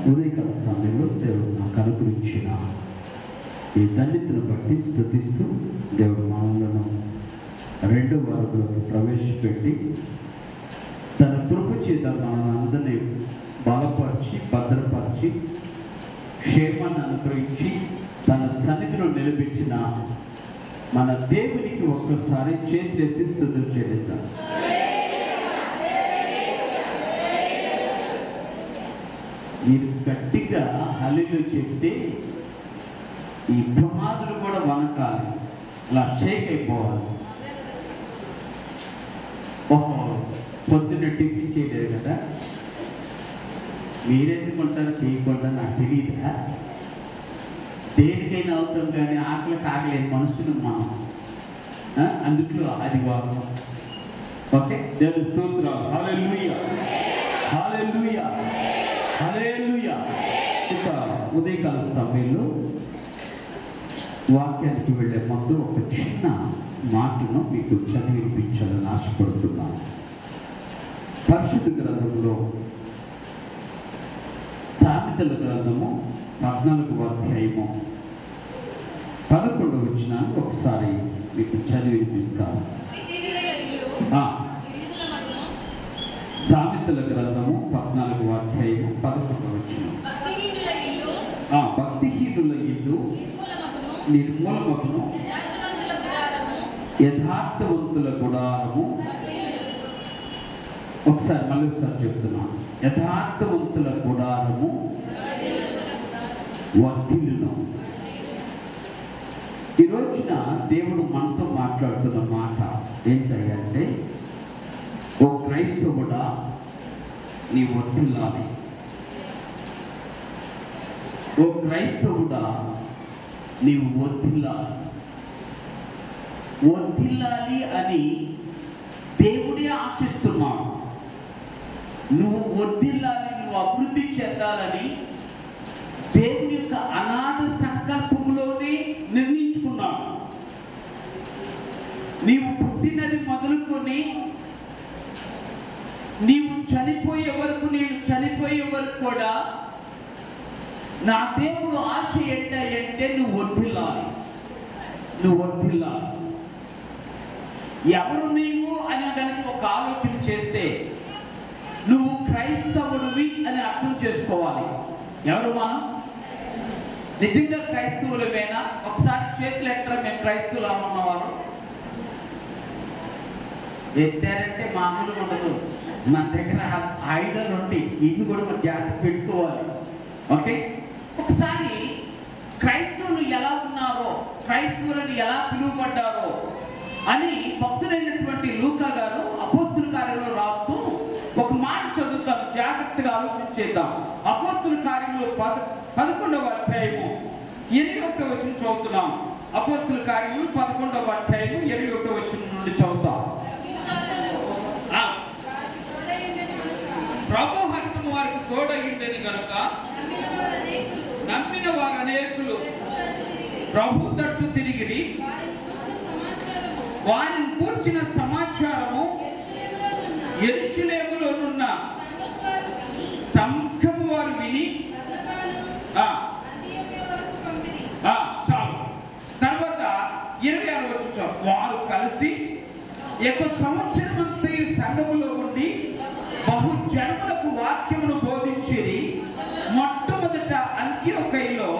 ఉదయకాల సమయంలో దేవుడు నాకు అనుగ్రహించిన ఈ ధన్యతను బట్టి స్తుతిస్తూ దేవుడు మనలను రెండో వారంలోకి ప్రవేశపెట్టి తన కృప చేత మనల్ని అందరినీ బలపరిచి భద్రపరిచి క్షేమాన్ని అనుగ్రహించి తన సన్నిధిలో నిలబెట్టిన మన దేవునికి ఒక్కసారి చేతులెత్తి స్తుతులు చెల్లిద్దాం. మీరు గట్టిగా హల్లెలూయా చెప్తే ఈ ప్రమాదులు కూడా వనకాలి, అలా షేక్ అయిపోవాలి. పొద్దున్న టిఫిన్ చేయలేదు కదా, మీరెందుకుంటారు చేయకుండా నాకు తెలియదా? దేనికైనా అవుతాం కానీ ఆకలి కాగలేని మనుషులు మనం. అందుట్లో అది వారు ఓకే. దేవుని స్తోత్రాలు. హల్లెలూయా హల్లెలూయా హల్లెలూయా. ఇక ఉదయకాల సమయంలో వాక్యానికి వెళ్ళే ముందు ఒక చిన్న మాటను మీకు చదివించాలని ఆశపడుతున్నాను. పరిశుద్ధ గ్రంథంలో సామెతల గ్రంథము 14వ అధ్యాయము 11వ వచనాన్ని ఒకసారి మీకు చదివినిపిస్తాను. సామెతల గ్రంథము 14వ అధ్యాయము 11వ వచనం. భక్తిహీనుల ఇల్లు నిర్మూలమగును, యథార్థవంతుల గుడారము. ఒకసారి మళ్ళీ ఒకసారి చెప్తున్నాను. యథార్థవంతుల గుడారము వర్ధిల్లును. ఈ రోజున దేవుడు మనతో మాట్లాడుతున్న మాట ఏంటంటే, ఓ క్రైస్తవుడా నీ వర్ధిల్లాలి, ఓ క్రైస్తవుడా నీవు వర్ధిల్లాలి. వర్ధిల్లాలి అని దేవుడే ఆశిస్తున్నాడు. నువ్వు వర్ధిల్లాలి, నువ్వు అభివృద్ధి చెందాలని దేవుని యొక్క అనాథ సంకల్పంలోనే నిర్ణయించుకున్నాడు. నీవు పుట్టినది మొదలుకొని నీవు చనిపోయే వరకు, నేను చనిపోయే వరకు కూడా నా దేవుడు ఆశ ఏంటంటే నువ్వు వర్ధిల్లాలి, నువ్వు వర్ధిల్లాలి. ఎవరు నీవు అని దానికి ఒక ఆలోచన చేస్తే నువ్వు క్రైస్తవుడివి అని అర్థం చేసుకోవాలి. ఎవరు మనం? నిజంగా క్రైస్తవులమేనా? ఒకసారి చేతులు ఎక్కడ మేము క్రైస్తవులు అన్నవారు ఎత్తారంటే మామూలుగా ఉండదు. మన దగ్గర ఆయుధాలు ఉంటాయి, ఇది కూడా మన జాగ్రత్త పెట్టుకోవాలి. ఓకే, ఒకసారి క్రైస్తవులు ఎలా ఉన్నారో, క్రైస్తవులను ఎలా పిలువబడ్డారో అని భక్తులైనటువంటి లూకా గారు అపోస్తుల కార్యంలో రాస్తూ ఒక మాట చదువుతాం, జాగ్రత్తగా ఆలోచించేద్దాం. అపోస్తుల కార్యంలో 11వ అధ్యాయము 21వ వచనం చదువుతున్నాం. అపోస్తుల కార్యములు 11వ అధ్యాయము 21వ వచనం నుండి చదువుతాం. ప్రభు హస్తము వారికి తోడయిందని కనుక నమ్మిన వారు అనేకులు ప్రభు తట్టు తిరిగి వారిని కూర్చిన సమాచారము యెరూషలేములోనున్న సంఘము వారు విని చాలు. తర్వాత 26వ వచనం, వారు కలిసి 1 సంవత్సరం అంతా ఈ సంఘములో ఉండి బహు జనములకు వాక్యమును బోధించేది. మొట్టమొదట అంత్యోకయలో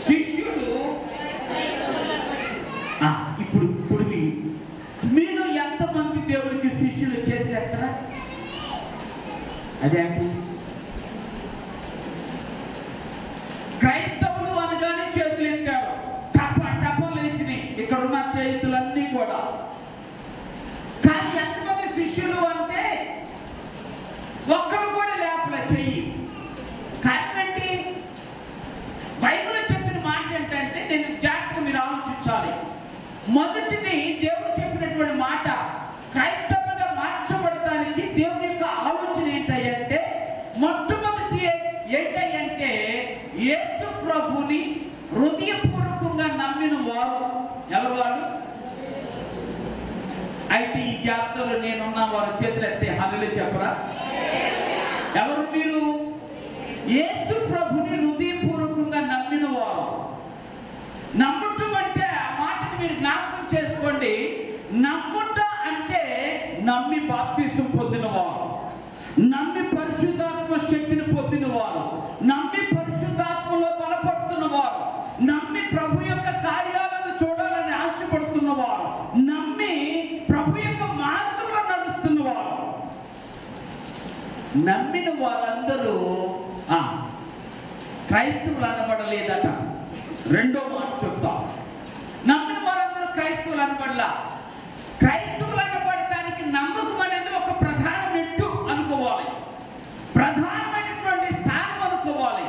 శిష్యులు. ఇప్పుడు మీలో ఎంతమంది దేవుడికి శిష్యులు చేతులు ఎత్తరా? అదే క్రైస్తవులు అనగానే చేతులు ఎత్తారు, టపాలు వేసినాయి ఇక్కడ ఉన్న చేతులన్నీ కూడా. కానీ ఎంతమంది శిష్యులు అంటే ఒక్కరు కూడా లేపలే చెయ్యి. కానీ బైబిల్లో చెప్పిన మాట ఏంటంటే, నేను జాగ్రత్తగా మీరు ఆలోచించాలి. మొదటిది దేవుడు చెప్పినటువంటి మాట, క్రైస్తవులుగా మార్చబడటానికి దేవుని యొక్క ఆలోచన ఏంటంటే, మొట్టమొదటి ఏంటంటే యేసు ప్రభుని హృదయపూర్వకంగా నమ్మిన వారు. ఎవరు వాళ్ళు? అయితే ఈ జాబితాలో నేనున్న వారు చేతులు ఎత్తే హల్లెలూయా చెప్పరా? ఎవరు మీరు? యేసు బాప్తిసం పొందినవారు, నమ్మి పరిశుద్ధాత్మ శక్తిని పొందినవారు, నమ్మి పరిశుద్ధాత్మలో బలపడుతున్నవారు, నమ్మి ప్రభు యొక్క కార్యాలను చూడాలని ఆశపడుతున్నవారు, నమ్మి ప్రభు యొక్క మార్గంలో నడుస్తున్నవారు, నమ్మిన వారందరూ క్రైస్తవులు అనబడలేదట. రెండో మాట చెప్తా, నమ్మిన వారందరూ క్రైస్తవులు అనబడలా. క్రైస్తవులు అనబడటానికి నమ్మకం అనేది ఒక ప్రధాన మెట్టు అనుకోవాలి, ప్రధానమైనటువంటి స్థానం అనుకోవాలి.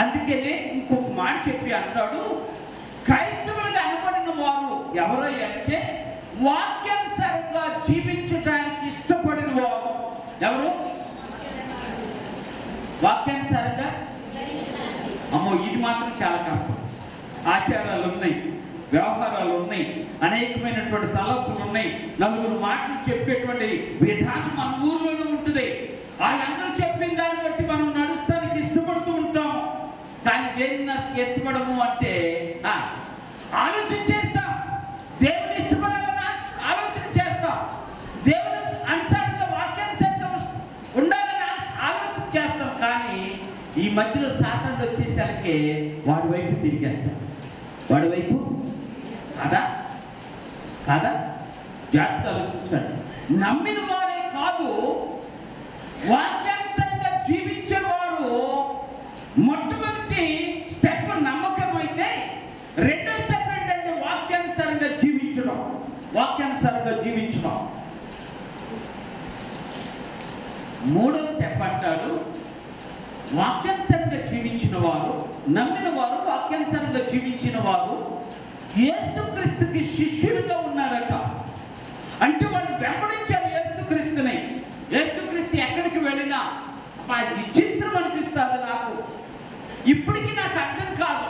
అందుకనే ఇంకొక మాట చెప్పి అంటాడు, క్రైస్తవులుగా అనబడిన వారు ఎవరో అంటే వాక్యానుసారంగా జీవించడానికి ఇష్టపడిన వారు. ఎవరు వాక్యానుసారంగా? అమ్మో, ఇది మాత్రం చాలా కష్టం. ఆచారాలు ఉన్నాయి, వ్యవహారాలు ఉన్నాయి, అనేకమైనటువంటి తలపులు ఉన్నాయి, నలుగురు మాటలు చెప్పేటువంటి విధానం మన ఊర్లోనే ఉంటుంది. వాళ్ళందరూ చెప్పిన దాన్ని బట్టి మనం నడుస్తానికి ఇష్టపడుతూ ఉంటాము. కానీ దేన్ని ఇష్టపడము అంటే ఆలోచన చేస్తాం, దేవుని ఇష్టపడాలని ఆలోచన చేస్తాం, దేవుని అనుసారంగా వాక్యానుసారంగా ఉండాలని ఆలోచన చేస్తాం. కానీ ఈ మధ్యలో సాతానుడు వచ్చేసరికి వాడి వైపు తిరిగేస్తాం. వాడి వైపు కాదా కాదా? జాగ్రత్త ఆలోచించండి. నమ్మిన వారే కాదు, వాక్యానుసారంగా జీవించేవారు మొట్టమొదటి స్టెప్ నమ్మకం అయితే, రెండో స్టెప్ ఏంటంటే వాక్యానుసారంగా జీవించడం. వాక్యానుసారంగా జీవించడం. మూడో స్టెప్ అంటాడు, వాక్యానుసారంగా జీవించిన వారు, నమ్మిన వారు, వాక్యానుసారంగా జీవించిన వారు యేసుక్రీస్తుకి శిష్యులుగా ఉన్నారట. అంటే వాళ్ళు వెంబడించారు యేసుక్రీస్తుని. యేసుక్రీస్తు ఎక్కడికి వెళ్ళినా విచిత్రం అనిపిస్తుంది నాకు. ఇప్పటికీ నాకు అర్థం కాదు.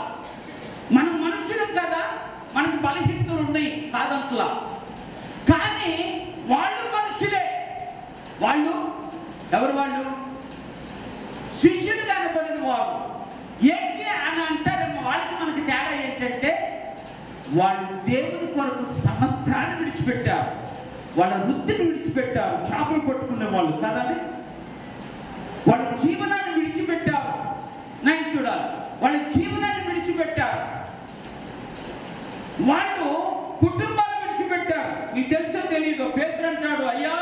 మనం మనుషులం కదా, మనకు బలహీనతలు ఉన్నాయి కాదంతలా, కానీ వాళ్ళు మనుషులే. వాళ్ళు ఎవరు? వాళ్ళు శిష్యులుగా అనబడిన వారు. ఏంటి అని అంటారేమో, వాళ్ళకి మనకి తేడా ఏంటంటే వాళ్ళు దేవుని కొరకు సమస్తాన్ని విడిచిపెట్టారు, వాళ్ళ వృత్తిని విడిచిపెట్టారు. చేపలు పట్టుకునే వాళ్ళు కదండి, వాళ్ళ జీవనాన్ని విడిచిపెట్టారు. నేను చూడాలి, వాళ్ళ జీవనాన్ని విడిచిపెట్టారు. వాళ్ళు కుటుంబాన్ని విడిచిపెట్టారు. మీకు తెలుసో తెలియదు, పేతురు అంటాడు, అయ్యా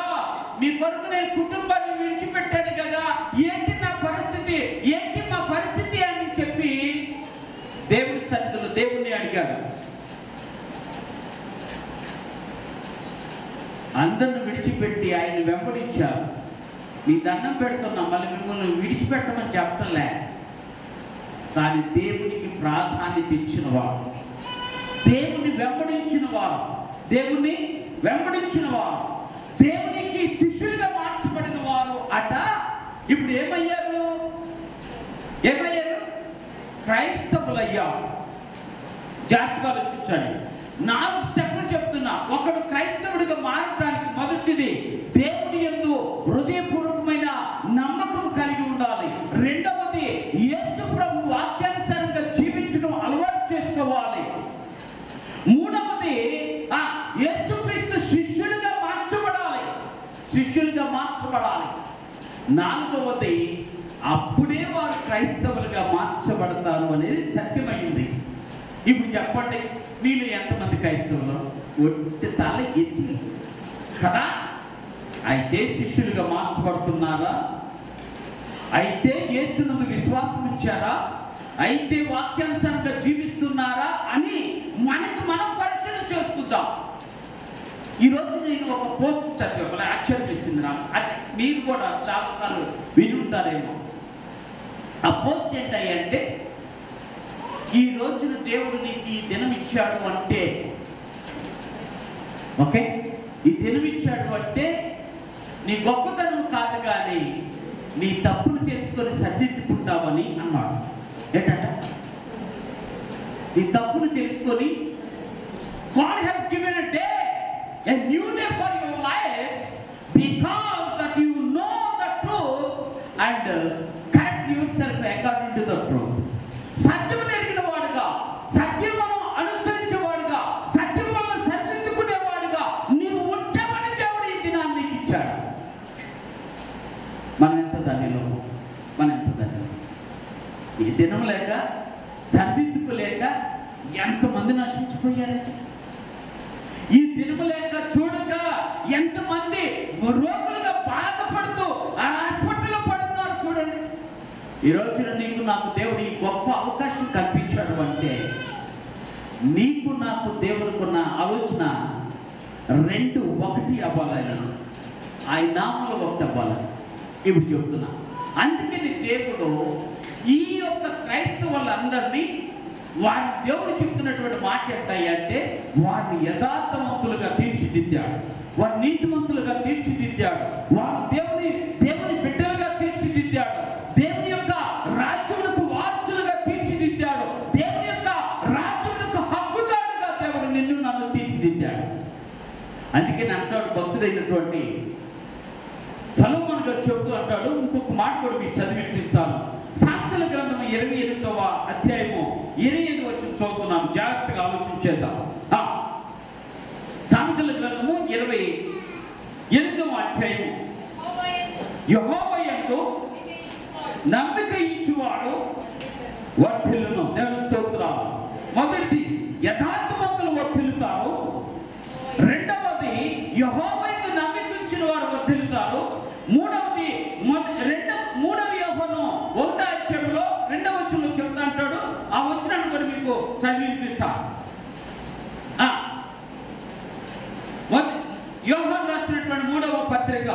మీ కొరకు నేను కుటుంబాన్ని విడిచిపెట్టాను కదా, ఏంటి నా పరిస్థితి, ఏంటి మా పరిస్థితి అని చెప్పి దేవుని సన్నిధిలో దేవుణ్ణి అడిగాడు. అందరిని విడిచిపెట్టి ఆయన వెంబడించారు. నీ దండం పెడుతున్నా, మళ్ళీ మిమ్మల్ని విడిచిపెట్టమని చెప్పలే, కానీ దేవునికి ప్రాధాన్యత ఇచ్చిన వారు, దేవుని వెంబడించిన వారు, దేవుని వెంబడించిన వారు, దేవునికి శిష్యులుగా మార్చబడిన వారు అట. ఇప్పుడు ఏమయ్యారు? క్రైస్తవులయ్యారు. జాగ్రత్తగా ఆలోచించండి. 4 స్టెప్లు చెప్తున్నా. ఒకడు క్రైస్తవుడిగా మారడానికి మొదటిది దేవుని యందు హృదయపూర్వకమైన నమ్మకం కలిగి ఉండాలి. రెండవది యేసు ప్రభు వాక్యానుసారంగా జీవించడం అలవాటు చేసుకోవాలి. మూడవది యేసుక్రీస్తు శిష్యులుగా మార్చబడాలి. నాలుగవది అప్పుడే వారు క్రైస్తవులుగా మార్చబడతారు అనేది సత్యమైంది. ఇప్పుడు చెప్పండి, మీలో ఎంతమంది క్రైస్తవులు? ఒట్టి తల ఎత్తి కదా. అయితే శిష్యులుగా మార్చబడుతున్నారా? అయితే యేసునందు విశ్వాసం ఇచ్చారా? అయితే వాక్యానుసారంగా జీవిస్తున్నారా అని మనం పరిశీలన చేసుకుందాం. ఈరోజు నేను ఒక పోస్ట్ చదివా, ఆశ్చర్యమిస్తుంది నాకు. అంటే మీరు కూడా చాలాసార్లు విని ఉంటారేమో. ఆ పోస్ట్ ఏంటంటే, ఈ రోజున దేవుడు నీకు ఈ దినం ఇచ్చాడు అంటే, ఓకే, ఈ దినం ఇచ్చాడు అంటే నీ గొప్పతనం కాదు, కానీ నీ తప్పును తెలుసుకొని సరిదిద్దుకుంటావని అన్నాడు. ఏంటంట? నీ తప్పును తెలుసుకొని, God has given a day, a new day for your life, because that you know the truth and correct yourself according to the truth. సత్యం ఎరిగిన వాడుగా, సత్యమును అనుసరించేవాడుగా, సత్యం వల్ల సరిదిద్దుకునేవాడుగా నీవు ఉంటావని దేవుడు ఈ దినాన్ని నీకు ఇచ్చాడు. మనం ఎంత ధన్యులం. ఈ దినం లేక సరిదిద్దుకు లేక ఎంతమంది నశించిపోయారంటే, ఈ దినము లేక చూడక ఎంతమంది రోగులుగా బాధపడుతూ ఆ హాస్పిటల్లో పడుతున్నారు చూడండి. ఈ రోజున నీకు నాకు దేవుడు ఈ గొప్ప అవకాశం కల్పించాడు అంటే, నీకు నాకు దేవుడుకున్న ఆలోచన రెండు ఒకటి అవ్వాలని, ఆయన నామంలో ఒకటి అవ్వాలని ఇప్పుడు చెప్తున్నా. అందుకని దేవుడు ఈ యొక్క క్రైస్తవులందరినీ వారి దేవుడు చెప్తున్నటువంటి మాట ఏంటంటే, వారిని యథార్థవంతులుగా తీర్చిదిద్దాడు, వారి నీతిమంతులుగా తీర్చిదిద్దాడు, వారు దేవుని బిడ్డలుగా తీర్చిదిద్దాడు, దేవుని యొక్క రాజ్యములకు వారసులుగా తీర్చిదిద్దాడు, దేవుని యొక్క రాజ్యములకు హక్కుదారుగా దేవుడు నిన్ను నన్ను తీర్చిదిద్దాడు. అందుకని అంటాడు భక్తుడైనటువంటి సొలొమోను గారు చెబుతూ అంటాడు, ఇంకొక మాట కూడా మీకు చదివి వినిపిస్తాను. సామెతల గ్రంథం 28వ అధ్యాయము 25 వచనం చదువుతున్నాం, జాగ్రత్తగా ఆలోచించేద్దాం. సామెతల గ్రంథము 28వ అధ్యాయము, యెహోవా యందు నమ్మిక ఇచ్చువాడు వర్ధిల్లును. దేవుని స్తోత్రాలు. మొదటిది యథార్థవంతులు వర్ధిల్లుతారు, రెండవది యెహోవా యందు నమ్మిక ఇచ్చిన వారు వర్ధిల్లుతారు, మూడవ యోహాను 1వ అధ్యాయంలో 2వ వచనంలో చెప్తా అంటాడు. ఆ వచనాన్ని కూడా మీకు చదివి వినిపిస్తా. యోహాను రాసినటువంటి 3వ పత్రిక,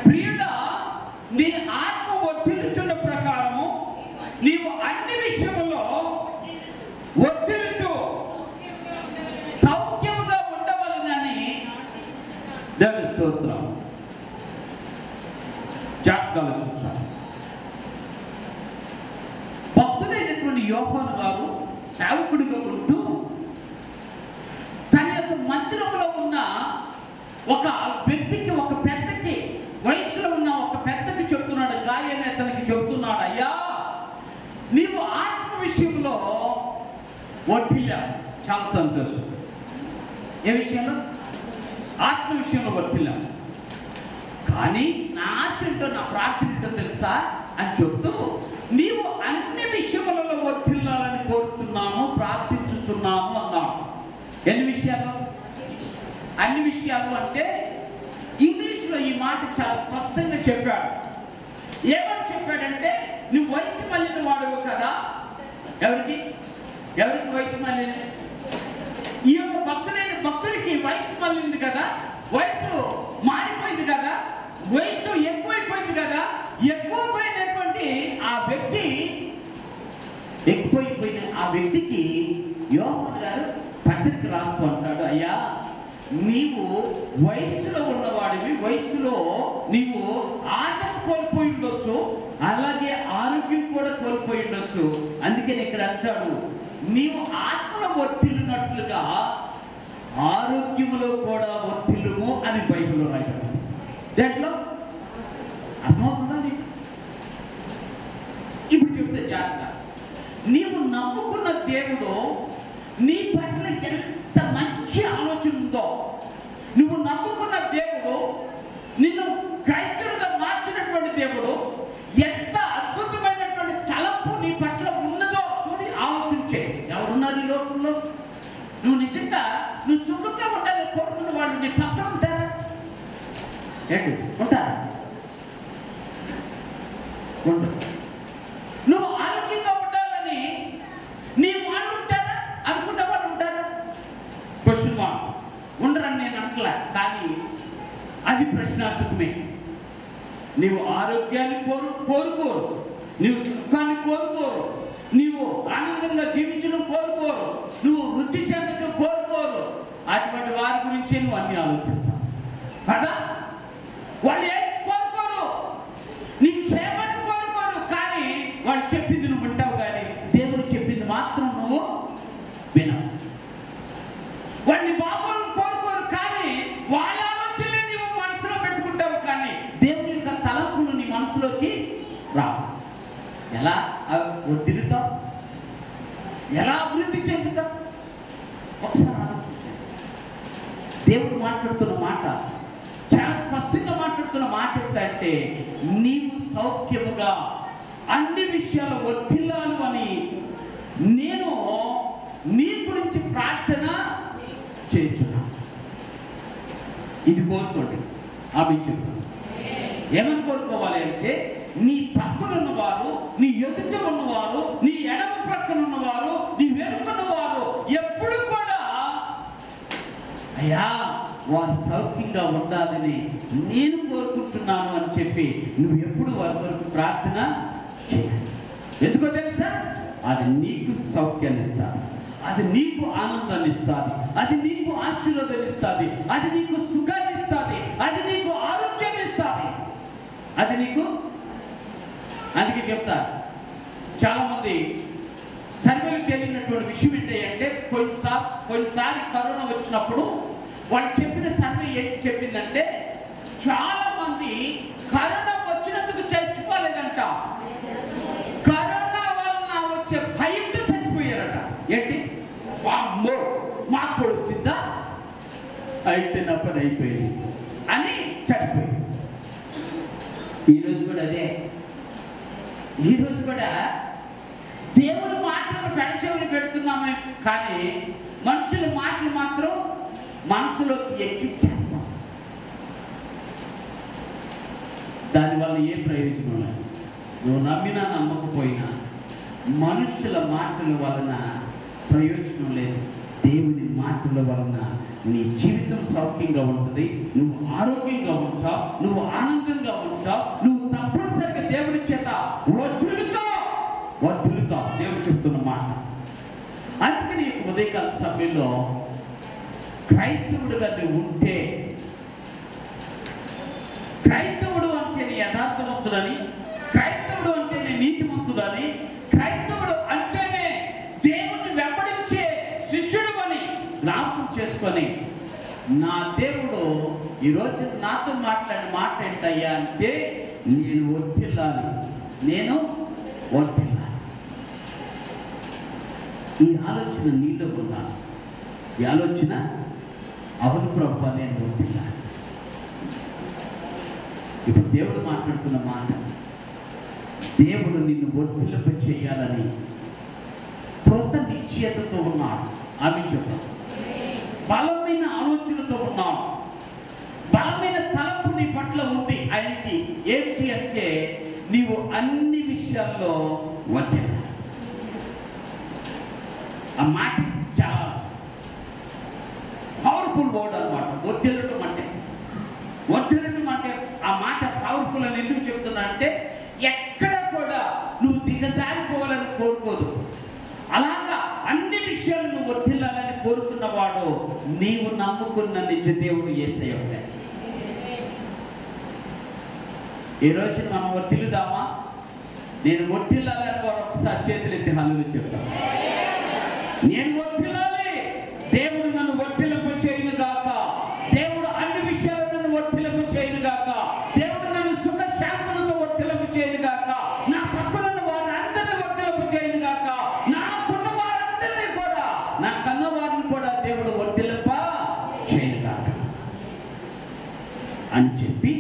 ప్రియుడా నీ ఆత్మ వర్ధిల్లుచున్న ప్రకారము నీవు అన్ని విషయములో వర్ధిల్లుచు సౌఖ్యముగా ఉండవలనని దేవుని స్తోత్రం. జాగ్రత్తగా ఆలోచించాలి. భక్తుడైనటువంటి యోహాను గారు సేవకుడిగా ఉంటూ తన యొక్క మందిరంలో ఉన్న ఒక వ్యక్తికి, ఒక పెద్దకి, వయసులో ఉన్న ఒక పెద్దకి చెప్తున్నాడు, గాయని అతనికి చెప్తున్నాడు, అయ్యా నీవు ఆత్మ విషయంలో వర్ధిల్లావు. చాలా సంతోషం. ఏ విషయంలో? ఆత్మ విషయంలో వర్ధిల్లావు. కానీ నా ఆశ ఏంటో, నా ప్రార్థన ఏంటో తెలుసా అని చెప్తూ, నీవు అన్ని విషయములలో వర్ధిల్లాలని కోరుతున్నాను, ప్రార్థించుతున్నాను అన్నాను. ఎన్ని విషయాలు? అన్ని విషయాలు అంటే ఇంగ్లీష్లో ఈ మాట చాలా స్పష్టంగా చెప్పాడు. ఏమని చెప్పాడంటే, నువ్వు వయసు మళ్ళిన వాడువు కదా. ఎవరికి వయసు మళ్ళింది? ఈ యొక్క భక్తుడికి వయసు మళ్ళింది కదా, వయసు మారిపోయింది కదా, వయసు ఎక్కువైపోయింది కదా. ఎక్కువైపోయినటువంటి ఆ వ్యక్తికి యోహాను గారు పత్రిక రాస్తూ అంటాడు, అయ్యా నీవు వయసులో ఉన్నవాడివి, వయసులో నీవు ఆటను కోల్పోయి ఉండొచ్చు, అలాగే ఆరోగ్యం కూడా కోల్పోయి ఉండొచ్చు. అందుకని ఇక్కడ అంటాడు, నీవు ఆత్మలో వర్ధిల్లునట్లుగా ఆరోగ్యములో కూడా వర్ధిల్లుము అని బైబిల్లో రాయబడింది. దేంట్లో అర్థమవుతుందా నీకు? ఇప్పుడు చెప్తే జాగ్రత్త. నీవు నమ్ముకున్న దేవుడు నీ పట్ల ఎంత మంచి ఆలోచన ఉందో, నువ్వు నమ్ముకున్న దేవుడు, నిన్ను క్రైస్తవుడిగా మార్చినటువంటి దేవుడు ఎంత అద్భుతమైనటువంటి తలంపు నీ పట్ల ఉన్నదో చూడి ఆలోచించే. ఎవరున్నారు ఈ లోకంలో? నువ్వు నిజంగా నువ్వు సుఖంగా ఉండాలని కోరుకున్న వాళ్ళు నీ పక్కన ఉంటారా? ఏంటి ఉంటారా? ఉండరు. నువ్వు ఆరోగ్యంగా ఉండాలని నీ వాళ్ళు ఉంటారా? అనుకున్న వాళ్ళు ఉంటారా? Question mark. ఉండరని నేను అంటలే, కానీ అది ప్రశ్నార్థకమే. నీవు ఆరోగ్యాన్ని కోరుకోరు, నీవు సుఖాన్ని కోరుకోరు, నీవు ఆనందంగా జీవించడం కోరుకోరు, నువ్వు వృద్ధి చెందడం కోరుకోరు. అటువంటి వారి గురించి నువ్వు అన్ని ఆలోచిస్తావు కదా. వాళ్ళు ఏం కోరుకోరు, నీ క్షేమాన్ని కోరుకోరు, కానీ వాళ్ళు చెప్పింది నువ్వు వింటావు, కానీ దేవుడు చెప్పింది మాత్రం నువ్వు వినవు. వాళ్ళని బాగోలు కోరుకోరు, కానీ వాళ్ళ ఆలోచనలు నీవు మనసులో పెట్టుకుంటావు, కానీ దేవుని యొక్క తలంపులు నీ మనసులోకి రావు. ఎలా వర్ధిల్లుతావు? ఎలా అభివృద్ధి చెందుతావు? ఒకసారి ఆలోచించండి. దేవుడు మాట్లాడుతున్న మాట చాలా స్పష్టంగా మాట్లాడుతున్న మాట ఏంటంటే, నీవు సౌఖ్యముగా అన్ని విషయాలు వర్ధిల్లాలు అని నేను నీ గురించి ప్రార్థన చేస్తున్నాను. ఇది కోరుకోండి. ఆపించుకున్నాను. ఏమని కోరుకోవాలి అంటే, నీ పక్కన ఉన్నవారు, నీ ఎదుట ఉన్నవారు, నీ ఎడమ ప్రక్కన ఉన్నవారు, నీ వెనుకున్నవారు ఎప్పుడు కూడా అయ్యా వారు సౌఖ్యంగా ఉండాలని నేను కోరుకుంటున్నాను అని చెప్పి నువ్వు ఎప్పుడు వారి వరకు ప్రార్థన చేయాలి. ఎందుకో తెలుసా? అది నీకు సౌఖ్యాన్ని ఇస్తుంది, అది నీకు ఆనందాన్ని ఇస్తుంది, అది నీకు ఆశీర్వాదాన్ని ఇస్తుంది, అది నీకు సుఖాన్ని ఇస్తుంది, అది నీకు ఆరోగ్యాన్ని ఇస్తుంది, అది నీకు. అందుకే చెప్తా, చాలామంది సర్వేలు తెలియనటువంటి విషయం ఏంటంటే, కొన్నిసారి కరోనా వచ్చినప్పుడు వాళ్ళు చెప్పిన సర్వే ఏంటి చెప్పిందంటే, చాలా మంది కరోనా వచ్చినందుకు చచ్చిపోలేదంట, కరోనా వలన వచ్చే భయంతో చచ్చిపోయారట. ఏంటి? వామ్మో మాకు కూడా వచ్చిందా, అయితే నా పని అయిపోయింది అని చనిపోయింది. ఈరోజు కూడా అదే. ఈరోజు కూడా దేవుని మాటలను పెడచెవిని పెడుతున్నామే కానీ మనుషుల మాటలు మాత్రం మనసులోకి ఎక్కిచ్చేస్తాం. దానివల్ల ఏ ప్రయోజనం లేదు. నువ్వు నమ్మినా నమ్మకపోయినా మనుషుల మాటల వలన ప్రయోజనం లేదు. దేవుని మాటల వలన నీ జీవితం సౌఖ్యంగా ఉంటుంది, నువ్వు ఆరోగ్యంగా ఉంటావు, నువ్వు ఆనందంగా ఉంటావు, నువ్వు తప్పనిసరిగా దేవుని చేత వర్ధిల్లుతావు. దేవుడు చెప్తున్న మాట. అందుకని ఉదయకాల సమయంలో క్రైస్తవుడుగా నువ్వు ఉంటే, క్రైస్తవుడు అంటే యథార్థవంతుడని, క్రైస్తవుడు అంటేనే నీతిమంతుడని, క్రైస్తవుడు అంటేనే దేవుణ్ణి వెంబడించే శిష్యుడు అని జ్ఞాపకం చేసుకొని, నా దేవుడు ఈరోజు నాతో మాట్లాడిన మాట ఏంటయ్యా అంటే, నేను వర్ధిల్లాలి, నేను వర్ధిల్లాలి. ఈ ఆలోచన నీలో ఉన్నాను. ఈ ఆలోచన అవును ప్రభువా నేను వర్ధిల్లాలి. ఇప్పుడు దేవుడు మాట్లాడుతున్న మాట, దేవుడు నిన్ను వర్ధిల్లింప చేయాలని కృత నిశ్చయతతో ఉన్నాడు. ఆమె చెప్పాను. బలమైన ఆలోచనతో ఉన్నాడు, బలమైన తలంపు నీ పట్ల ఉంది. ఆయనకి ఏంటి అంటే, నీవు అన్ని విషయాల్లో వర్ధిల్లాలి. ఆ మాట చాలా పవర్ఫుల్ వర్డ్ అన్నమాట. వర్ధిల్లటం అంటే ఆ మాట పవర్ఫుల్ అని ఎందుకు చెప్తున్నా అంటే, ఎక్కడ కూడా నువ్వు దిగజారిపోవాలని కోరుకోదు. అలాగా అన్ని విషయాలు నువ్వు వర్ధిల్లాలని కోరుకున్నవాడు నీవు నమ్ముకున్న నిజ దేవుడు యేసయ్య. ఈ రోజు మనం వర్ధిల్లుదామా? నేను వర్ధిల్లాలని వారు ఒకసారి చేతులు ఎత్తి హల్లేలూయా చెప్తాను. నేను వర్ధిల్లాలి, దేవుడు నన్ను వర్ధిల్లింప చేయును గాక, దేవుడు అన్ని విషయాలు నన్ను వర్ధిల్లింప చేయును గాక, దేవుడు నన్ను సుఖ శాంతులతో వర్ధిల్లింప చేయును గాక, నా పక్కన వారందరినీ వర్ధిల్లింప చేయును గాక, నాకున్న వారందరినీ కూడా, నా కన్న వారిని కూడా దేవుడు వర్ధిల్లింప చేయును గాక అని చెప్పి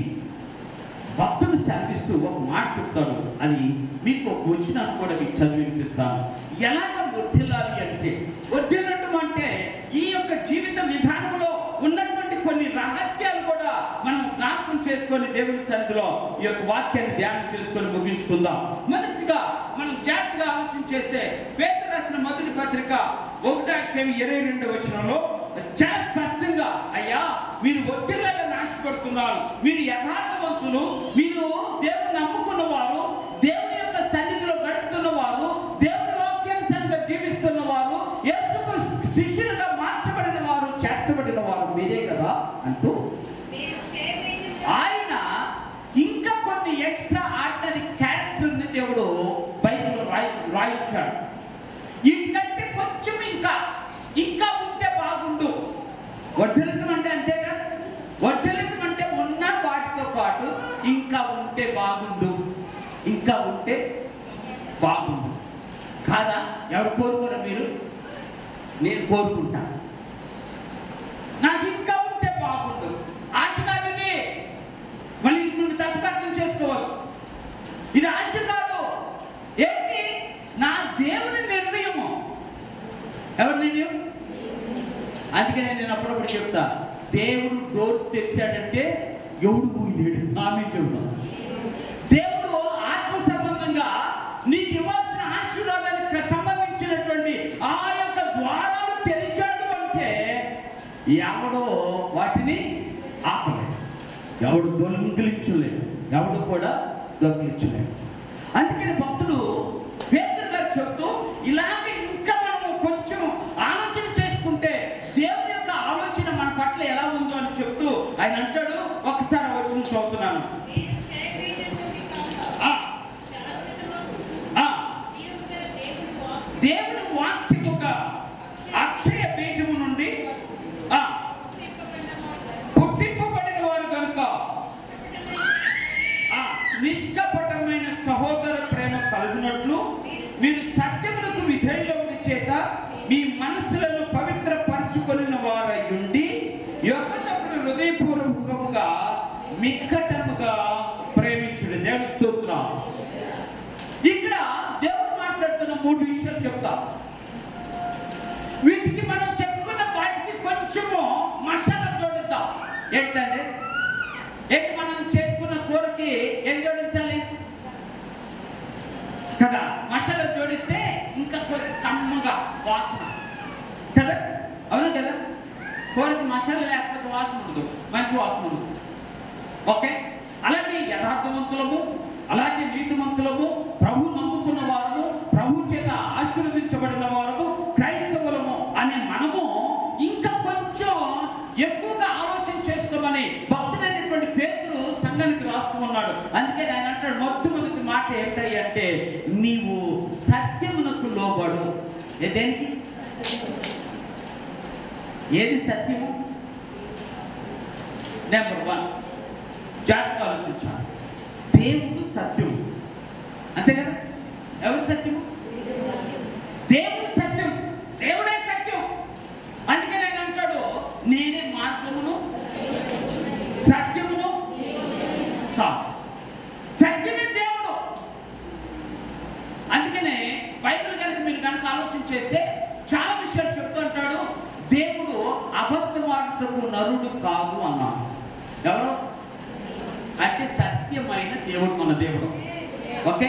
భక్తులు శాంతిస్తూ ఒక మాట చెప్తాడు. అది మీకు ఒక వచనాన్ని కూడా మీకు చదివి వినిపిస్తాను. ఎలాగ వర్ధిల్లాలి అంటే, వర్ధిల్లటం అంటే ఈ యొక్క జీవిత విధానంలో ఉన్నటువంటి కొన్ని రహస్యాలు కూడా మనం జ్ఞాపకం చేసుకొని దేవుని సన్నిధిలో ఈ యొక్క వాక్యాన్ని ధ్యానం చేసుకొని ముగించుకుందాం. మొదటిగా మనం జాగ్రత్తగా ఆలోచన చేస్తే, పేతురు రాసిన మొదటి పత్రిక 1:22 చాలా స్పష్టంగా, అయ్యా మీరు వర్ధిల్లాలని ఆశపడుతున్నారు, మీరు యథార్థవంతులు, మీరు దేవుని నమ్ముకున్న వారు, దేవుని యొక్క సన్నిధిలో గడుపుతున్న వారు, దేవుని వాక్యానుసారంగా జీవిస్తున్న వారు, యేసుకు శిష్యులుగా మార్చబడిన వారు, చేర్చబడిన వారు మీరే కదా అంటూ ఆయన ఇంకా కొన్ని ఎక్స్ట్రా ఆర్డినరీ క్యారెక్టర్ని దేవుడు బైబిల్లో రాయించాడు. వీటికంటే కొంచెం ఇంకా ఉంటే బాగుండు. వర్ధిల్లటం అంటే అంతేగా, వర్ధిల్లటం అంటే ఉన్న వాటితో పాటు ఇంకా ఉంటే బాగుండు, ఇంకా ఉంటే బాగుండు కాదా? ఎవరు కోరుకోరా మీరు? నేను కోరుకుంటా, నాకు ఇంకా ఉంటే దేవుడు డోర్స్ తెరిచాడంటే ఎవడు లేడు. ఆమె చెబుతాం. దేవుడు ఆత్మ సంబంధంగా నీకు ఇవ్వాల్సిన ఆశీర్వాదానికి సంబంధించినటువంటి ఆ యొక్క ద్వారాలు తెరిచాడు అంటే ఎవడో వాటిని ఆపలేడు, ఎవడు దొంగిలించలేడు, ఎవడు కూడా దొంగిలించలేడు. అందుకని భక్తుడు పేతురు గారు చెబుతూ ఇలాగే ఇంకా మనము కొంచెం ఆలోచన చేసుకుంటే దేవుని యొక్క ఆలోచన మన పట్ల ఎలా ఉందో అని చెప్తూ ఆయన అంటాడు. ఒకసారి వచ్చిన చదువుతున్నాను. దేవుని వాక్యముగా అక్షయ బీజము నుండి పుట్టింపబడిన వారు కనుక నిష్కపటమైన సహోదర ప్రేమ కలుగునట్లు మీరు సత్యములకు విధేయులవుడి చేత మీ మనసులను పవిత్రపరచుకొనిన వారై ఉండి ఒకరినొకరు హృదయపూర్వకముగా మిక్కటముగా ప్రేమించుడు. దేవుని స్తోత్రం. ఇక్కడ దేవుడు మాట్లాడుతున్న 3 విషయాలు చెప్తా. వీటికి మనం చెప్పుకున్న వాటికి కొంచెము మసాలా జోడిద్దాం. ఏంటంటే ఏంటి మనం చేసుకున్న కూరకి ఏం జోడించాలి కదా? మసాలా జోడిస్తే ఇంకా కమ్మగా వాసన కదా, అవును కదా? కూరకి మసాలా లేకపోతే వాసన ఉండదు, మంచి వాసన ఉండదు. ఓకే, అలాగే యథార్థవంతులము, అలాగే నీతిమంతులము, ప్రభు నమ్ముకున్న వారము, ప్రభు చేత ఆశీర్వదించబడిన వారము, క్రైస్తవులము అనే మనము ఇంకా కొంచెం ఎక్కువగా ఆలోచన చేసుకోమని భక్తుడైనటువంటి పేతురు సంఘానికి రాస్తూ ఉన్నాడు. అందుకే ఆయన అంటాడు, మొట్టమొదటి మాట ఏంటయ్యి అంటే నీవు సత్యమునకు లోబడు. దేనికి? ఏది సత్యము? నెంబర్ 1 జాగ్రత్తగా ఆలోచించాలి. దేవుడు సత్యము, అంతే కదా? ఎవరు సత్యము? దేవుడు సత్యం, దేవుడే సత్యం. అందుకే ఆయన అంటాడు, నేనే మార్గమును సత్యమును. సత్యమే దేవుడు. అందుకనే బైబిల్ కనుక మీరు కనుక ఆలోచన చేస్తే చాలా విషయాలు చెప్తూ ఉంటాడు. దేవుడు అబద్ధమాటకు నరుడు కాదు అన్నాడు. ఎవరు అంటే సత్యమైన దేవుడు మన దేవుడు. ఓకే,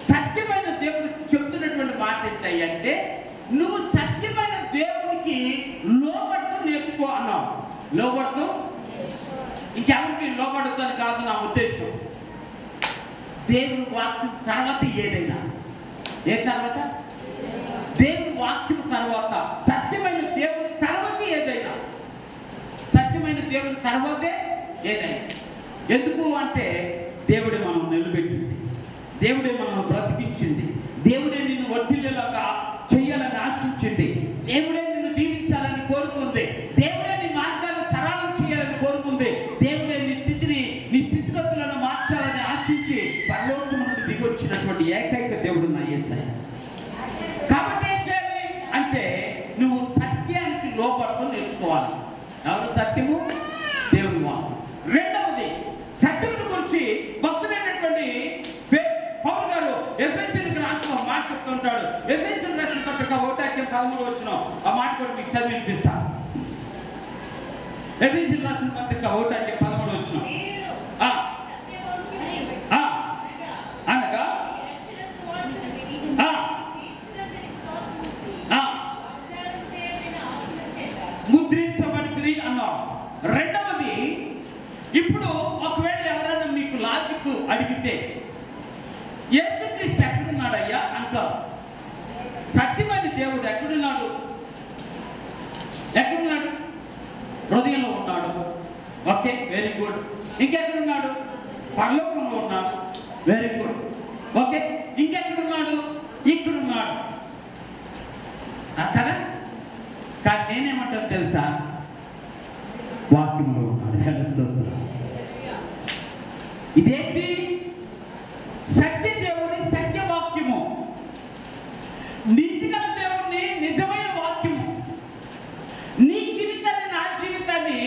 సత్యమైన దేవుడు చెప్తున్నటువంటి మాట ఏంటంటే నువ్వు సత్యమైన దేవుడికి లోబడుతూ నేర్చుకో అన్నావు. లోబడుతూ ఇంకెవరికి లోబడుతుంది కాదు నా ఉద్దేశం. దేవుని వాక్యం తర్వాత ఏదైనా, ఏ తర్వాత? దేవుని వాక్యం తర్వాత, సత్యమైన దేవుని తర్వాత ఏదైనా, సత్యమైన దేవుని తర్వాతే ఏదైనా. ఎందుకు అంటే దేవుడే మనం నిలబెట్టింది, దేవుడే మనం బ్రతికించింది, దేవుడే నిన్ను వర్ధిల్లేలాగా చెయ్యాలని ఆశించింది, దేవుడే నిన్ను దీవించాలని కోరుకుంది, దేవుడే నీ మార్గాలను సరళం చేయాలని కోరుకుంది, దేవుడే నీ స్థితిగతులను మార్చాలని ఆశించి పరలోకం నుండి దిగొచ్చినటువంటి ఏకైక దేవుడు నా యేసయ్య. కాబట్టి ఏం చేయాలి అంటే నువ్వు సత్యానికి లోబడుతూ నేర్చుకోవాలి. ఎవరు సత్యము? దేవుని వాక్యం. రెండవది, సత్యమును గురించి భక్తుడైనటువంటి పౌలు గారు ఎఫెసీయులకు రాసిన మాట చెప్తుంటాడు. ఎఫెసీయులకు రాసిన పత్రిక 1:13 ఆ మాట కూడా మీకు చదివి వినిపిస్తాను. ఎఫెసీయులకు రాసిన పత్రిక 1:13 అనగా ముద్రించబడింది అన్నాడు. రెండవది, ఇప్పుడు ఒకవేళ ఎవరైనా మీకు లాజిక్ అడిగితే యేసుక్రీస్తు ఎక్కడున్నాడయ్యా అంటారు. సత్యమైన దేవుడు ఎక్కడున్నాడు? ఎక్కడున్నాడు? హృదయంలో ఉన్నాడు. Okay, very good. ఇంకెక్కడున్నాడు? పరలోకంలో ఉన్నాడు. Very good. ఓకే, ఇంకెక్కడున్నాడు? ఇక్కడున్నాడు కదా. కానీ నేనేమంటాను తెలుసా? వాక్యంలో ఉన్నాడు. తెలుస్తుంది. ఇదేంటి? సత్య దేవుని సత్యవాక్యము, నీతిగల దేవుణ్ణి నిజమైన వాక్యము, నీ జీవితాన్ని నా జీవితాన్ని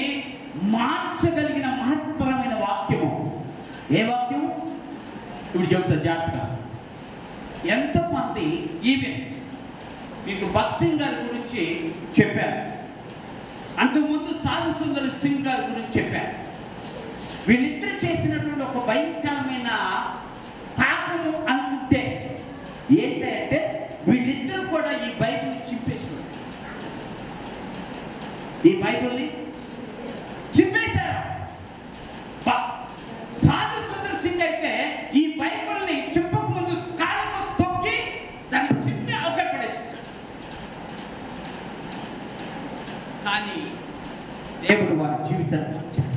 మార్చగలిగిన మహత్తరమైన వాక్యము. ఏ వాక్యం? ఇప్పుడు చెబుతా జాగ్రత్తగా. ఎంతోమంది ఈవెన్ మీకు భక్త్ సింగ్ గారి గురించి చెప్పారు. అంతకుముందు సాధు సుందర్ సింగ్ గారి గురించి చెప్పారు. వీళ్ళిద్దరు చేసినటువంటి ఒక భయంకరమైన పాపము అనుకుంటే ఏంటంటే వీళ్ళిద్దరూ కూడా ఈ బైబిల్ని చింపేశారు. ఈ బైబిల్ని చింపేశారు. సాధు సుందర్ సింగ్ అయితే ఈ బైబిల్ని చింపక ముందు కాళ్ళతో తొక్కి దాన్ని చింపి అవకాశం పడేసేసాడు. కానీ దేవుడు వారి జీవితాన్ని మార్చాడు.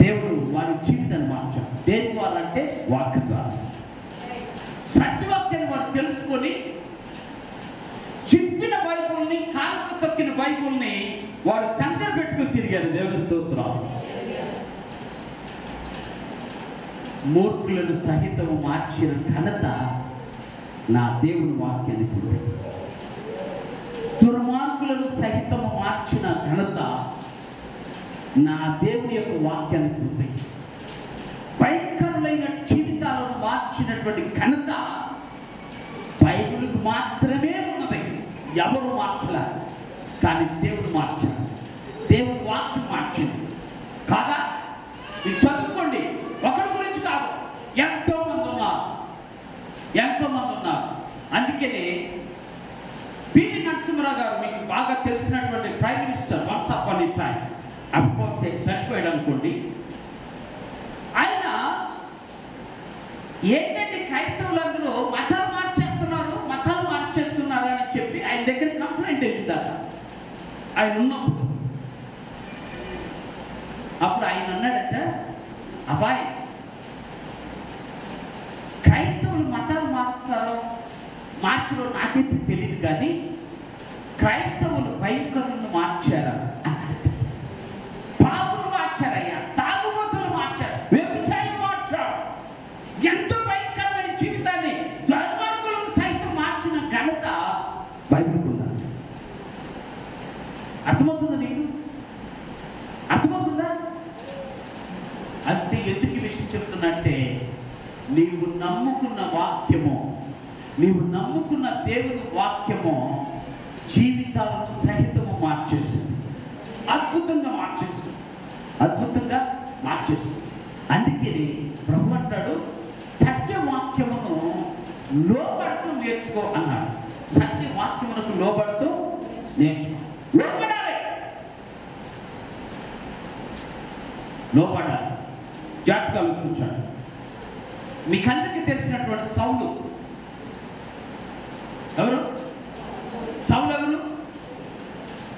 దేవుడు వారి జీవితాన్ని మార్చాడు. దేని ద్వారా అంటే వాక్యం ద్వారా. సత్యవాక్యాన్ని వారు తెలుసుకొని చింపిన బైబుల్ని, కాళ్ళతో తొక్కిన బైబుల్ని వారు సంకర పెట్టుకుని తిరిగారు. దేవుని స్తోత్రం. మూర్ఖులను సహితము మార్చిన ఘనత నా దేవుని వాక్యానికి ఉంది. దుర్మార్గులను సహితము మార్చిన ఘనత నా దేవుని యొక్క వాక్యానికి ఉంది. భయంకరులైన జీవితాలను మార్చినటువంటి ఘనత బైబిల్కి మాత్రమే ఉన్నది. ఎవరు మార్చలేరు, కానీ దేవుడు మార్చాడు. దేవుని వాక్యం మార్చింది కాదా? మీరు చదువుకోండి. ఒకరి గురించి కాదు, ఎంతో మంది ఉన్నారు. అందుకనే పివి నరసింహరావు గారు మీకు బాగా తెలిసినటువంటి ప్రైమ్ మినిస్టర్ వన్స్ అపాన్ ఏ టైం, అఫ్కోర్స్ చనిపోయాడు అనుకోండి. ఆయన ఏంటంటే క్రైస్తవులందరూ మతాలు మార్చేస్తున్నారు అని చెప్పి ఆయన దగ్గర కంప్లైంట్ వెళ్ళిందాక ఆయన ఉన్నప్పుడు. అప్పుడు ఆయన అన్నాడట, అబ్బాయి క్రైస్తవులు మతాలు మార్చరో నాకైతే తెలియదు, కానీ క్రైస్తవులు భయంకరులను మార్చారా అన్నాడు. పాపులు మార్చారయ్యా, తాగుబోతులు మార్చారు, వ్యభిచారులు మార్చారు. ఎంతో భయంకరమైన జీవితాన్ని దుర్మార్గులను సైతం మార్చిన ఘనత బైబిల్కు ఉందా? అర్థమవుతుందా నీకు? అర్థమవుతుందా? అంటే ఎందుకు ఈ విషయం చెప్తున్నట్టే, నీవు నమ్ముకున్న వాక్యము, నీవు నమ్ముకున్న దేవుని వాక్యము జీవితాలను సహితము మార్చేసింది. అద్భుతంగా మార్చేస్తుంది. అందుకే ప్రభు అంటాడు, సత్యవాక్యమును లోబడుతూ నేర్చుకో అన్నాడు. సత్యవాక్యమునకు లోబడుతూ నేర్చుకో. లోబడాలి. జాతకాలు చూచాడు. మీకందరికీ తెలిసినటువంటి సౌలు ఎవరు?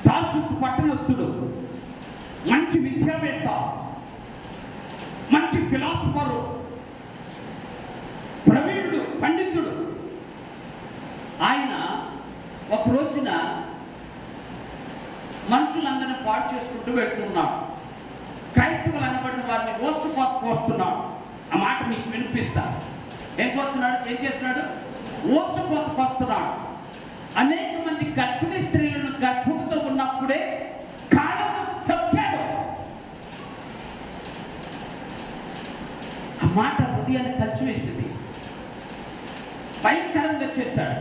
తార్సీసు పట్టణస్థుడు, మంచి విద్యావేత్త, మంచి ఫిలాసఫరు, ప్రవీణుడు, పండితుడు. ఆయన ఒక రోజున మనుషులందరినీ పాడు చేసుకుంటూ వెళ్తున్నాడు. క్రైస్తవులు అనబడిన వారిని ఓసుపోస్తున్నాడు. ఆ మాట మీకు వినిపిస్తా. ఏం చేస్తున్నాడు? ఓసుపోతున్నాడు. అనేక మంది గర్భిణీ స్త్రీలను గర్భంతో ఉన్నప్పుడే కాళ్ళను తొక్కాడు. ఆ మాట హృదయాన్ని కలిచివేసింది. భయంకరంగా చేశాడు.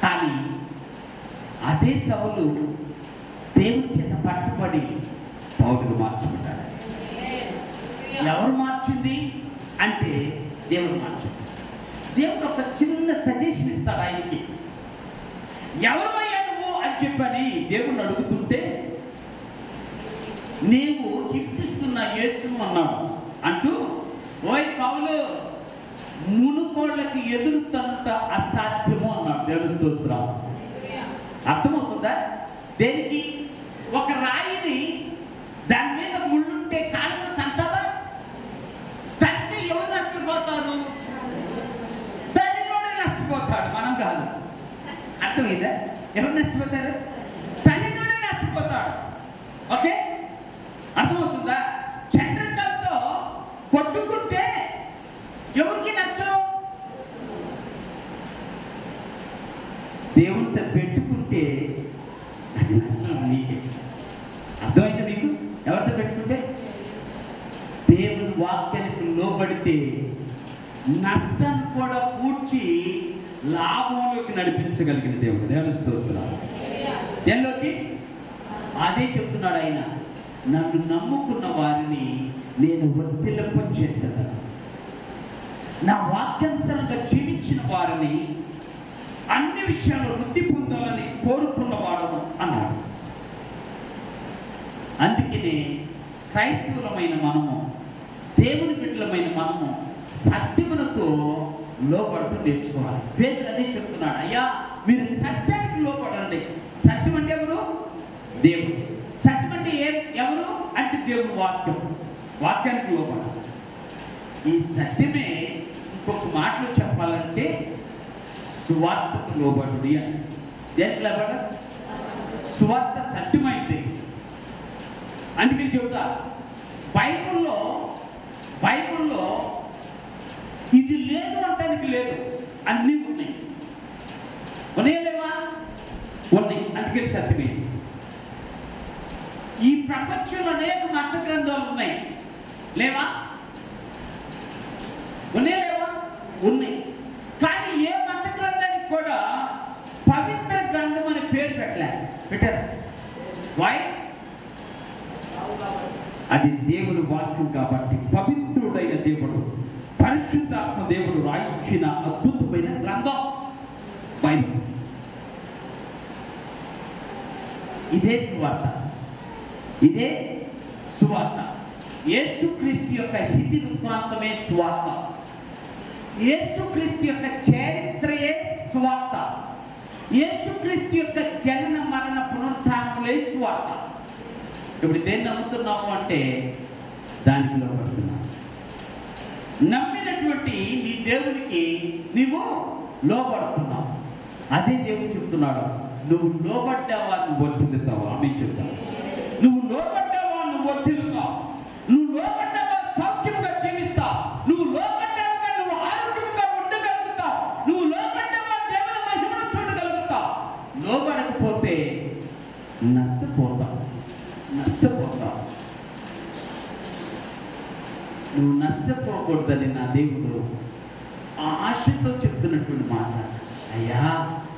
కానీ అదే సౌలు దేవుని చేత పట్టుబడి పౌలుగా మార్చుకుంటాడు. ఎవరు మార్చింది అంటే దేవుడు మార్చింది. దేవుడు ఒక చిన్న సజెషన్ ఇస్తాడు ఆయనకి. ఎవరయ్యా నువ్వు అని చెప్పని దేవుణ్ణి అడుగుతుంటే, నీవు హింసిస్తున్న యేసును అన్నాడు అంటూ, ఓయ్ పౌలు, మునుకోళ్ళకి ఎదురుతంట అసాధ్యము అన్నాడు. దేవుని స్తోత్రం. అర్థమవుతుందా? దేనికి? ఒక రాయిని దాని మీద ముళ్ళుంటే కాళ్ళతో తంటావా? తంతే ఎవరు నష్టపోతారు? తల్లినోడే నష్టపోతాడు, మనం కాదు. అర్థమైందా? ఎవరు నష్టపోతారు? తల్లినోడే నష్టపోతాడు. ఓకే, అర్థమవుతుందా? చంద్రికలతో కొట్టుకుంటే ఎవరికి నష్టం? దేవునితో పెట్టుకుంటే అది నష్టం నీకే. అర్థమైంది మీకు? ఎవరితో పెట్టుకుంటే? దేవుని వాక్యానికి లోబడితే నష్టాన్ని కూడా పూడ్చి లాభంలోకి నడిపించగలిగిన దేవుడు. దేవుని స్తోత్రాలు. దేనిలోకి? అదే చెప్తున్నాడు ఆయన, నన్ను నమ్ముకున్న వారిని నేను వర్ధిల్లింప చేశాను, నా వాక్యానుసారంగా జీవించిన వారిని అన్ని విషయాల్లో వృద్ధి పొందాలని కోరుకున్నవాడు అన్నాడు. అందుకనే క్రైస్తవులమైన మనము, దేవుని బిడ్డలమైన మనము సత్యమునకు లోపడుతూ నేర్చుకోవాలి. పేతురు అదే చెప్తున్నాడు, అయ్యా మీరు సత్యానికి లోపడండి. సత్యం అంటే ఎవరు? దేవుడు. సత్యం అంటే ఎవరు అంటే దేవుడు వాక్యం. వాక్యానికి లోపడాలి. ఈ సత్యమే ఇంకొక మాటలో చెప్పాలంటే సువార్తకు లోబడుడి అని. దేనికి లోబడ? సువార్త సత్యమైంది. అందుకని చెబుతా, బైబిల్లో ఇది లేదు అంటానికి లేదు, అన్నీ ఉన్నాయి. ఉన్నాయా లేవా? ఉన్నాయి. అందుకని సత్యమే. ఈ ప్రపంచంలో అనేక మత గ్రంథాలు ఉన్నాయి, లేవా? ఉన్నాయా లేవా? ఉన్నాయి. కానీ ఏ మత గ్రంథానికి కూడా పవిత్ర గ్రంథం అనే పేరు పెట్టారు. వై? అది దేవుని వాక్యం కాబట్టి. పవిత్రుడైన దేవుడు, పరిశుద్ధాత్మ దేవుడు రాయించిన అద్భుతమైన గ్రంథం బైబిల్. ఇదే సువార్త. ఇదే సువార్త. యేసుక్రీస్తు యొక్క హితి వృత్తాంతమే సువార్త. యేసుక్రీస్తు యొక్క చరిత్రయే సువార్త. యేసుక్రీస్తు యొక్క జనన మరణ పునరుత్థానములే సువార్త. ఇప్పుడు దేన్ని నమ్ముతున్నాము అంటే దానికి లోపడుతున్నావు. నమ్మినటువంటి నీ దేవునికి నీవు లోపడుతున్నావు. అదే దేవుడు చెప్తున్నాడు, నువ్వు లోబడ్డావా నువ్వు వర్ధిల్లుతావు. ఆమె చెప్తావు. నువ్వు లోబడ్డావా నువ్వు వర్ధిల్లుతావు. నువ్వు లోబడ్డావా సౌఖ్యముగా జీవిస్తావు. నువ్వు లోబడ్డావుగా నువ్వు ఆరోగ్యముగా ఉండగలుగుతావు. నువ్వు లోబడ్డావా దేవుని మహిమను చూడగలుగుతావు. లోబడకపోతే నష్టపోతావు. నువ్వు నష్టపోకూడదని నా దేవుడు ఆశతో చెప్తున్నటువంటి మాట. అయ్యా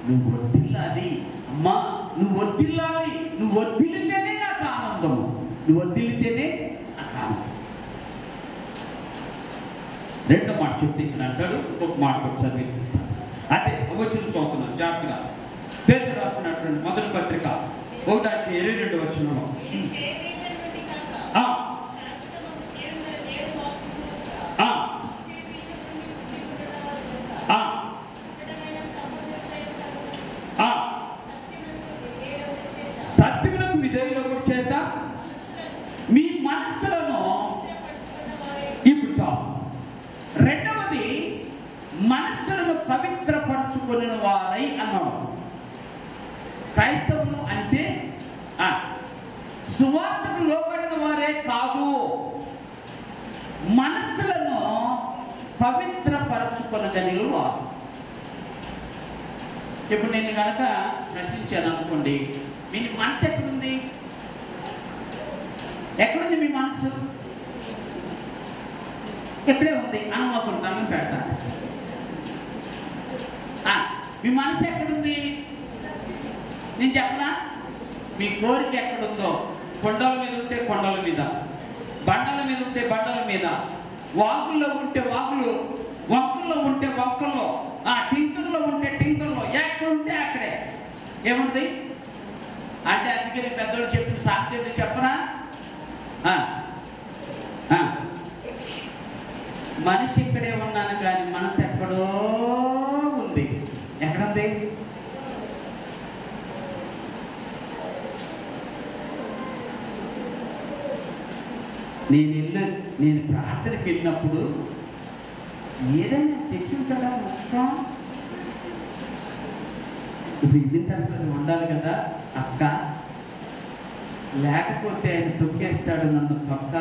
నువ్వు వర్ధిల్లాలి, అమ్మా నువ్వు వర్ధిల్లాలి. నువ్వు వర్ధిల్లితేనే నాకు ఆనందము. నువ్వు వర్ధిల్లితేనే నాకు ఆనందం. రెండో మాట చెప్తే ఇక్కడ అంటాడు, ఇంకొక మాట వచ్చారు వినిపిస్తాను. అదే వచ్చిన చదువుతున్నాను జాగ్రత్తగా. పేతురు రాసినటువంటి మొదటి పత్రిక 1:22 వచనంలో సత్యములకు విధేయులకు చేత మీ మనస్సులను ఇప్పుడు చాలు. రెండవది మనస్సులను పవిత్రపరచుకునే వారై అన్నాడు. క్రైస్తవులు అంటే సువార్తకు లోబడిన వారే కాదు, మనస్సులను పవిత్రపరచుకొనగలిగిన వారు. ఇప్పుడు నేను కనుక ప్రశ్నించాను అనుకోండి, మీ మనసు ఎక్కడుంది? ఎక్కడుంది మీ మనసు? ఎక్కడే ఉంది. అనుమతులు పెడతాను. మీ మనసు ఎక్కడుంది? నేను చెప్పనా? మీ కోరిక ఎక్కడుందో, కొండల మీద ఉంటే కొండల మీద, బండల మీద ఉంటే బండల మీద, వాకుల్లో ఉంటే వాకులు, వంకల్లో ఉంటే వంకల్లో, టింకర్లో ఉంటే టింకర్లో, ఎక్కడుంటే అక్కడే ఏముంటుంది అంటే. అందుకని పెద్దోళ్ళు చెప్పిన సాధ్యత చెప్పనా? మనిషి ఇక్కడే ఉన్నాను కానీ మనసు ఎక్కడో ఉంది. ఎక్కడుంది? నేను ప్రార్థనకి వెళ్ళినప్పుడు ఏదైనా తెచ్చుంటాడా మొత్తం? ఇప్పుడు ఇల్లు తరగతి ఉండాలి కదా అక్క, లేకపోతే ఆయన తొక్కేస్తాడు నన్ను తొక్క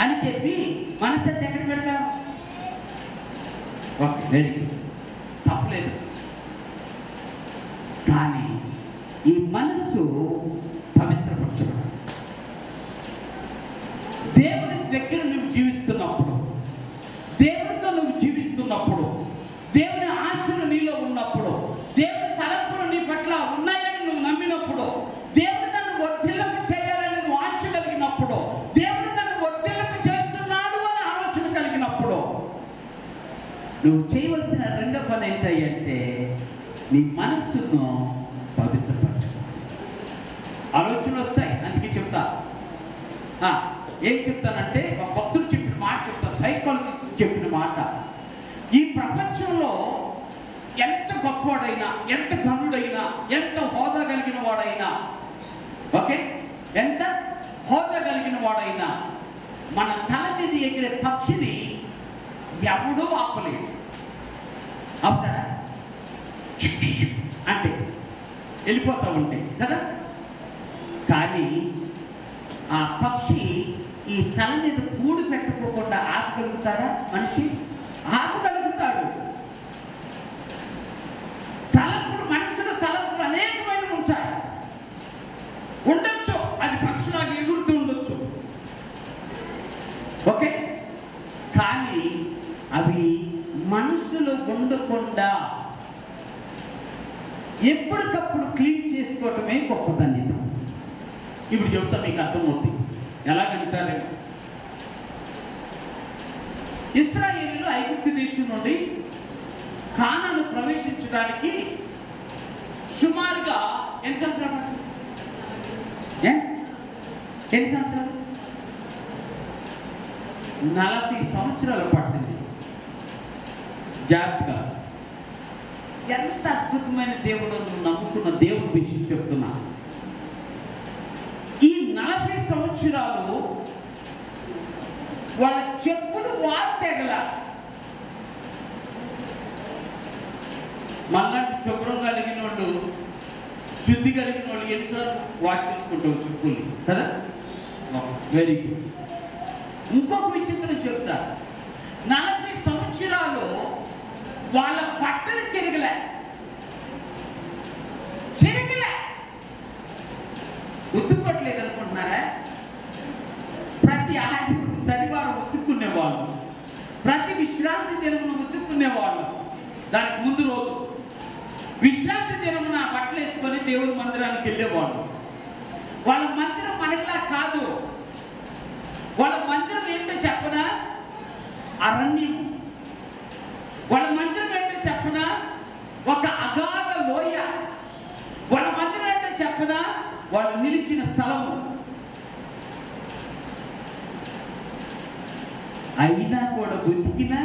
అని చెప్పి మనసు ఎక్కడ పెడతా? ఓకే, వెరీ గుడ్, తప్పలేదు. కానీ ఈ మనసు పవిత్రపరచబడాలి. దేవుని దగ్గర నువ్వు జీవిస్తున్నప్పుడు, దేవుడితో నువ్వు జీవిస్తున్నప్పుడు, దేవుని ఆశీర్వాదం నువ్వు చేయవలసిన రెండో పని ఏంటంటే నీ మనస్సును పవిత్రపరచుకోవాలి. ఆలోచనలు వస్తాయి, అందుకే చెప్తా. ఏం చెప్తానంటే ఒక భక్తుడు చెప్పిన మాట చెప్తా, సైకాలజిస్ట్ చెప్పిన మాట. ఈ ప్రపంచంలో ఎంత గొప్పవాడైనా, ఎంత ఘనుడైనా, ఎంత హోదా కలిగిన వాడైనా, ఓకే, ఎంత హోదా కలిగిన వాడైనా మన తల మీద ఎగిరే పక్షిని ఎవడూ ఆపలేడు. ఆపుతారా? అంటే వెళ్ళిపోతూ ఉంటాయి కదా. కానీ ఆ పక్షి ఈ తల మీద కూడు పెట్టుకోకుండా ఆపగలుగుతాడా? మనిషి ఆపగలుగుతాడు. తలపులు, మనుషుల తలపులు అనేకమైనవి ఉంటాయి. ఉండొచ్చు, అది పక్షులాగా ఎగురుతూ ఉండొచ్చు, ఓకే. కానీ అవి మనుషులు ఉండకుండా ఎప్పటికప్పుడు క్లీన్ చేసుకోవటమే గొప్పతనం. ఇప్పుడు చెప్తా, మీకు అర్థమవుతుంది ఎలాగంటారు. ఇశ్రాయేలీయులు ఐగుప్తు దేశం నుండి కానాను ప్రవేశించడానికి సుమారుగా ఎన్ని సంవత్సరాలు పడుతుంది? ఎన్ని సంవత్సరాలు? 40 సంవత్సరాలు పడుతుంది. జాగ్రత్తగా, ఎంత అద్భుతమైన దేవుడు నువ్వు నమ్ముకున్న దేవుడి విషయం చెప్తున్నా. ఈ 40 సంవత్సరాలు వాళ్ళ చెప్పులు వారు తెగల. మళ్ళీ శుభ్రం కలిగిన వాళ్ళు, శుద్ధి కలిగిన వాళ్ళు ఎన్నిసార్లు వాచ్ చేసుకుంటావు చెప్పులు కదా. Very good. ఇంకొక విచిత్రం చెప్తా, 40 సంవత్సరాలు వాళ్ళ బట్టలు చెరగలే. ఉతుక్కోట్లేదు అనుకుంటున్నారా? ప్రతి శనివారం ఉతుక్కునేవాళ్ళు, ప్రతి విశ్రాంతి దినమున ఉతుక్కునేవాళ్ళు. దానికి ముందు రోజు విశ్రాంతి దినమున బట్టలు వేసుకొని దేవుడి మందిరానికి వెళ్ళేవాళ్ళు. వాళ్ళ మందిరం మనకిలా కాదు. వాళ్ళ మందిరం ఏంటో చెప్పనా? అరణ్యం. వాళ్ళ మందిరం ఏంటో చెప్పనా? ఒక అగాధ లోయ. వాళ్ళ మందిరం ఏంటో చెప్పనా? వాళ్ళు నిలిచిన స్థలము. అయినా కూడా బతికినా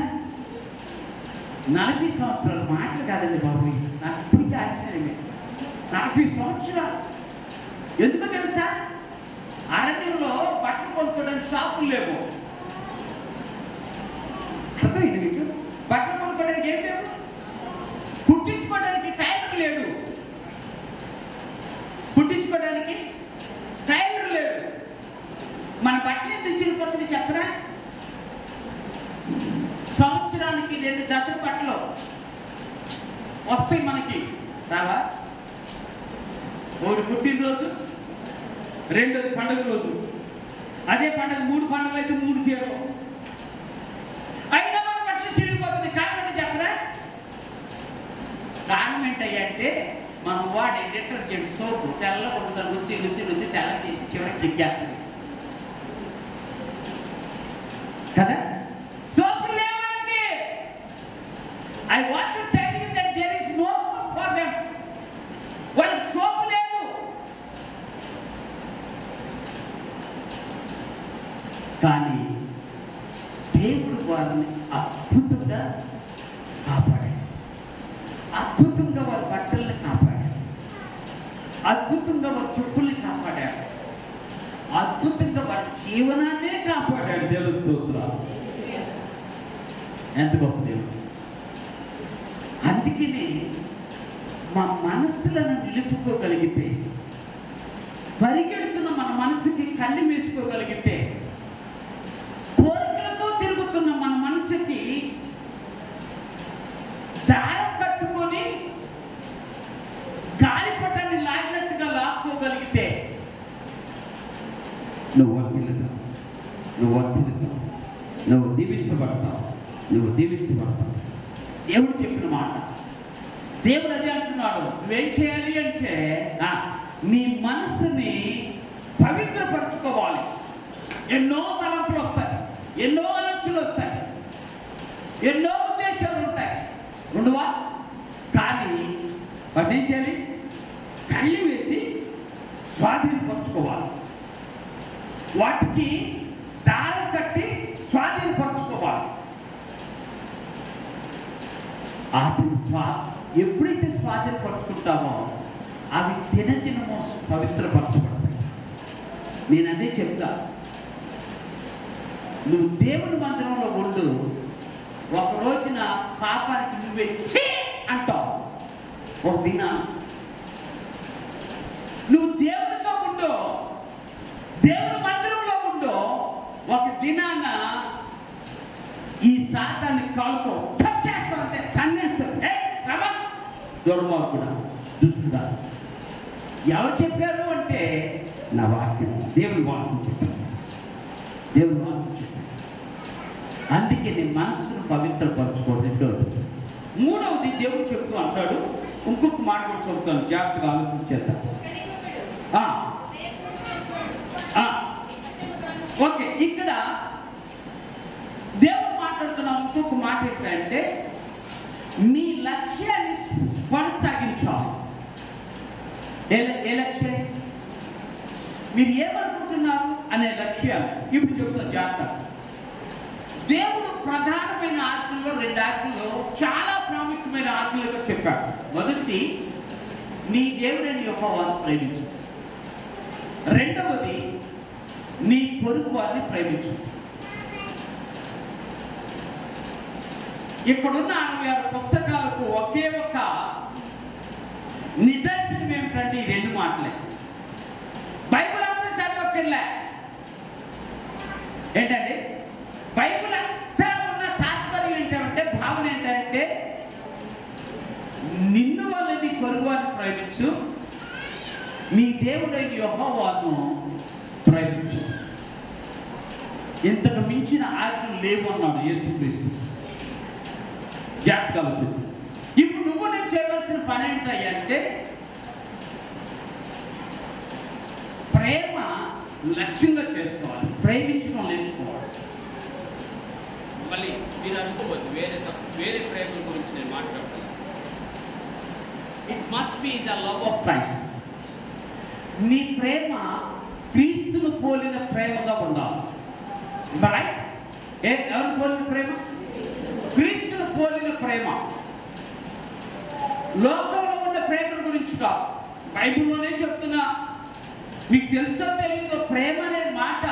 40 సంవత్సరాలు మాటలు కాదండి బాబు. నాకు ఇప్పటికీ ఆశ్చర్యమే. 40 సంవత్సరాలు. ఎందుకో తెలుసా? అరణ్యంలో బట్టలు కొనుక్కోవడానికి షాపులు లేవు. అర్థమైంది మీకు? బట్టలు కొనుక్కోవడానికి ఏం లేవు, కుట్టించుకోవడానికి టైలర్ లేడు, కుట్టించుకోవడానికి టైలర్ లేడు. మన బట్టలు ఎందుకు చిరిగిపోతుంది చెప్పరా? సంవత్సరానికి 2 జతల బట్టలు వస్తాయి మనకి, రావా? ఒకటి పుట్టినరోజు, రెండోది పండుగ రోజు. అదే పండుగ 3 పండుగలు అయితే 3 చీరలు. అయినా మన బట్టలు చిరిగిపోతుంది. కారణం చెప్పరా? కారణం ఏంటంటే మనం వాడే డిటర్జెంట్ సోపు తెల్ల కొడుతుంది, రుద్ది రుద్ది రుద్ది తెల్ల చేసి చివరికి చిక్కేస్తుంది కదా. సోపు లేవన్నది. I want to tell you that there is no soap for them. వాళ్ళకి సోపు లేదు. కానీ దేవుడు వారిని అద్భుతంగా కాపాడాడు. అద్భుతంగా వారి బట్టల్ని కాపాడాడు. అద్భుతంగా వారి చెప్పుల్ని కాపాడాడు. అద్భుతంగా వారి జీవనాన్నే కాపాడాడు. దేవుని స్తోత్రాలు. ఎంత గొప్ప దేవుడు. అందుకనే మా మనస్సులను నిలుపుకోగలిగితే, పరిగెడుతున్న మన మనసుకి కళ్ళు వేసుకోగలిగితే, కోరికలతో తిరుగుతున్న మన మనసుకి దారం కట్టుకొని గాలిపటాన్ని లాగినట్టుగా లాక్కోగలిగితే నువ్వు వర్ధిల్లుతావు, నువ్వు వర్ధిల్లుతావు, నువ్వు దీవించబడతావు, నువ్వు దీవించబడతావు. దేవుడు చెప్పిన మాట. దేవుడు అదే అంటున్నాడు. నువ్వేం చేయాలి అంటే నీ మనసుని పవిత్రపరచుకోవాలి. ఎన్నో తలంపులు వస్తాయి, ఎన్నో ఆలోచనలు వస్తాయి, ఎన్నో ఉద్దేశాలు ఉంటాయి. ఉండవా? కానీ వాటిని ఏం చేయాలి? కళ్ళి వేసి స్వాధీనపరచుకోవాలి. వాటికి దారం కట్టి స్వాధీనపరచుకోవాలి. ఎప్పుడైతే స్వాధీనపరచుకుంటామో అవి దినదినము పవిత్రపరచబడతాయి. నేను అదే చెప్తా, నువ్వు దేవుని మందిరంలో ఉండు, ఒక రోజున పాపానికి నువ్వే ఛీ అంటావు. ఒక దినం నువ్వు దేవునితో ఉండు, దేవుని మందిరంలో ఉండు, ఒక దినాన ఈ సాతాన్ని కాలుతో చేస్తామంటే తన్నేస్తాడు. దుర్మార్గుడా, దుస్తుడా. ఎవరు చెప్పారు అంటే నా వాక్యం, దేవుని వాక్యం చెప్పారు, దేవుని వాక్యం చెప్పారు. అందుకే నీ మనసును పవిత్రపరచుకో. రెండోది. మూడవది దేవుడు చెప్తూ అంటాడు, ఇంకొక మాట కూడా చెప్తాను, జాగ్రత్తగా ఆలోచించేద్దాం. ఓకే, ఇక్కడ దేవుడు మాట్లాడుతున్న ఇంకొక మాట ఏంటంటే మీ లక్ష్యాన్ని కొనసాగించాలి. ఏ లక్ష్యం? మీరు ఏమనుకుంటున్నారు అనే లక్ష్యాలు ఇప్పుడు చెప్తాను జాగ్రత్త. దేవుడు ప్రధానమైన ఆజ్ఞల్లో, 2 ఆజ్ఞల్లో చాలా ప్రాముఖ్యమైన ఆజ్ఞలుగా చెప్పాడు. మొదటిది, నీ దేవుడైన యెహోవాను ప్రేమించు. రెండవది, నీ పొరుగు వారిని ప్రేమించు. ఇక్కడున్న 66 పుస్తకాలకు ఒకే ఒక నిదర్శనం ఏమిటంటే ఈ 2 మాటలే. బైబిల్ అంతా చదవక్కర్లే. ఏంటంటే బైబిల్ అంతా ఉన్న తాత్పర్యం ఏంటంటే, భావన ఏంటంటే నిన్ను వల్ల నీ పొరుగు వారిని ప్రేమించు, నీ దేవుడైన యెహోవాను ప్రేమించు. ఇంతకు మించిన ఆజ్ఞలు లేవు అన్నాడు యేసుక్రీస్తు. జాగ్రత్తగా వచ్చింది. ఇప్పుడు నువ్వు నేను చేయవలసిన పని ఏంటంటే ప్రేమ లక్ష్యంగా చేసుకోవాలి, ప్రేమించడం నేర్చుకోవాలి. మళ్ళీ మీరు అనుకోవచ్చు వేరే ప్రేమ గురించి నేను మాట్లాడతాను. It must be the love of Christ. నీ ప్రేమ క్రీస్తును పోలిన ప్రేమగా ఉండాలి. రైట్? ఎవరు పోలిన ప్రేమ? క్రీస్తును పోలిన ప్రేమ. లోకంలో ఉన్న ప్రేమ గురించి కాదు, బైబిల్లోనే చెప్తున్నా. మీకు తెలుసో తెలియదో, ప్రేమ అనే మాట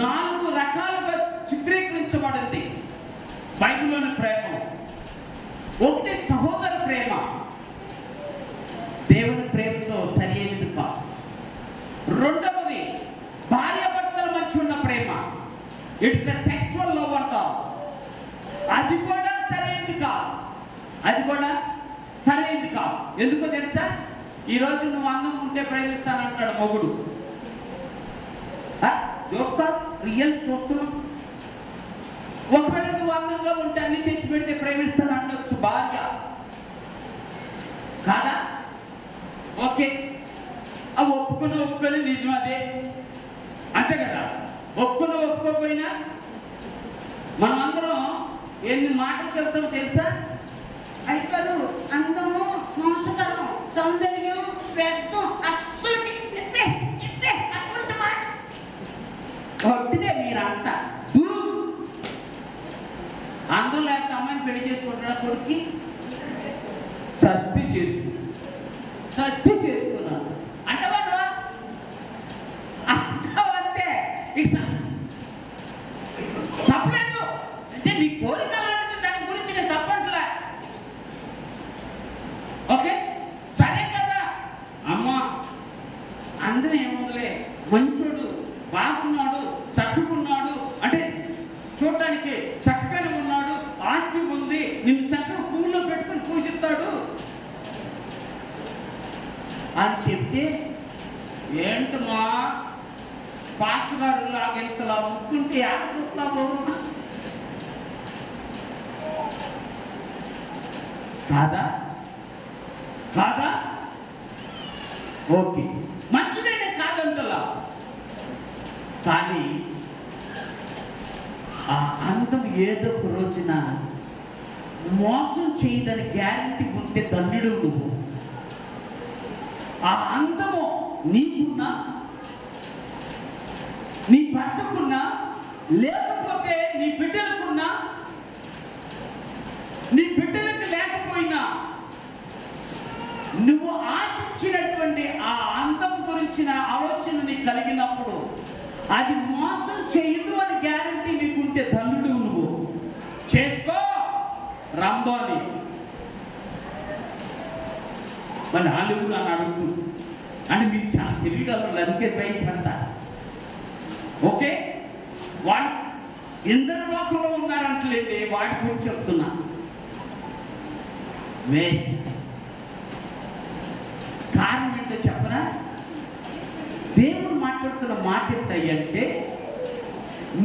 4 రకాలుగా చిత్రీకరించబడింది బైబిల్లోని ప్రేమ. ఒకటి సహోదర ప్రేమ, దేవుని ప్రేమతో సరైనది కాదు. రెండవది భార్యాభర్తల మధ్య ఉన్న ప్రేమ, ఇట్స్ ఎ సెక్సువల్ లవ్ అంటాం. అది కూడా సరైనది కాదు, అది కూడా సరైనది కాదు. ఎందుకో తెలుసా? ఈరోజు నువ్వు అందంగా ఉంటే ప్రేమిస్తానంటాడు మొగుడు. జోక్ రియల్ చూస్తున్నాం. ఒకవేళ నువ్వు అందంగా ఉంటే అన్ని తెచ్చి పెడితే ప్రేమిస్తాను అనొచ్చు భార్య, కాదా? ఓకే, అవి ఒప్పుకొని నిజం అదే, అంతే కదా. ఒప్పుకోకపోయినా మనం అందరం ఎన్ని మాటలు చెప్తామో తెలుసా? అయిపోయారు అందము, మోసకరం, సౌందర్యం, వ్యర్థం, అస్సలు కొట్టిదే మీరంతా. అందం లేకపోతే అమ్మాయిని పెళ్లి చేసుకుంటాడా? కొడుక్కి సస్తి చేసుకున్నాను అంటే వాళ్ళు అంతే. తప్పలేదు అంటే నీ కోరిక లాంటిది, దాని గురించి నేను తప్పట్లే. ఓకే, సరే కదా. అమ్మ అందరూ ఏముందిలే, మంచోడు, బాగున్నాడు, చక్కకున్నాడు, అంటే చూడటానికి చక్కగానే ఉన్నాడు, ఆస్తి ఉంది, నిన్ను చక్కగా పువ్వులో పెట్టుకుని పూజిస్తాడు అని చెప్తే, ఏంటమ్మా పాస్టర్ గారు లాగెళ్తలా ముక్కుంటే ఆడుకుంటున్నావు కాదా? కాదా? ఓకే, మంచిదేనే కాదంటలా. కానీ ఆ అందం ఏదో ఒక రోజున మోసం చేయదని గ్యారంటీ ఉంటే ధన్యుడు నువ్వు. ఆ అందము నీకున్నా, నీ భర్తకున్నా, లేకపోతే నీ బిడ్డలకున్నా, నీ బిడ్డలకు లేకపోయినా, నువ్వు ఆశించినటువంటి ఆ అందం గురించిన ఆలోచన నీకు కలిగినప్పుడు అది మోసం చేయదు అని గ్యారంటీ నీకుంటే ధన్యుడు నువ్వు. చేసుకో రాంబాని. మరి హాలీవుడ్ అని అడుగుతూ అంటే మీకు చాలా తెలియగలరు, అందుకే భయపడతా. ఓకే, వాడు ఇంద్రలోకంలో ఉన్నారంటలేండి, వాడి గురించి చెప్తున్నా. వేస్ట్. కారణం ఏంటో చెప్పనా? దేవుడు మాట్లాడుతున్న మాట ఏంటంటే,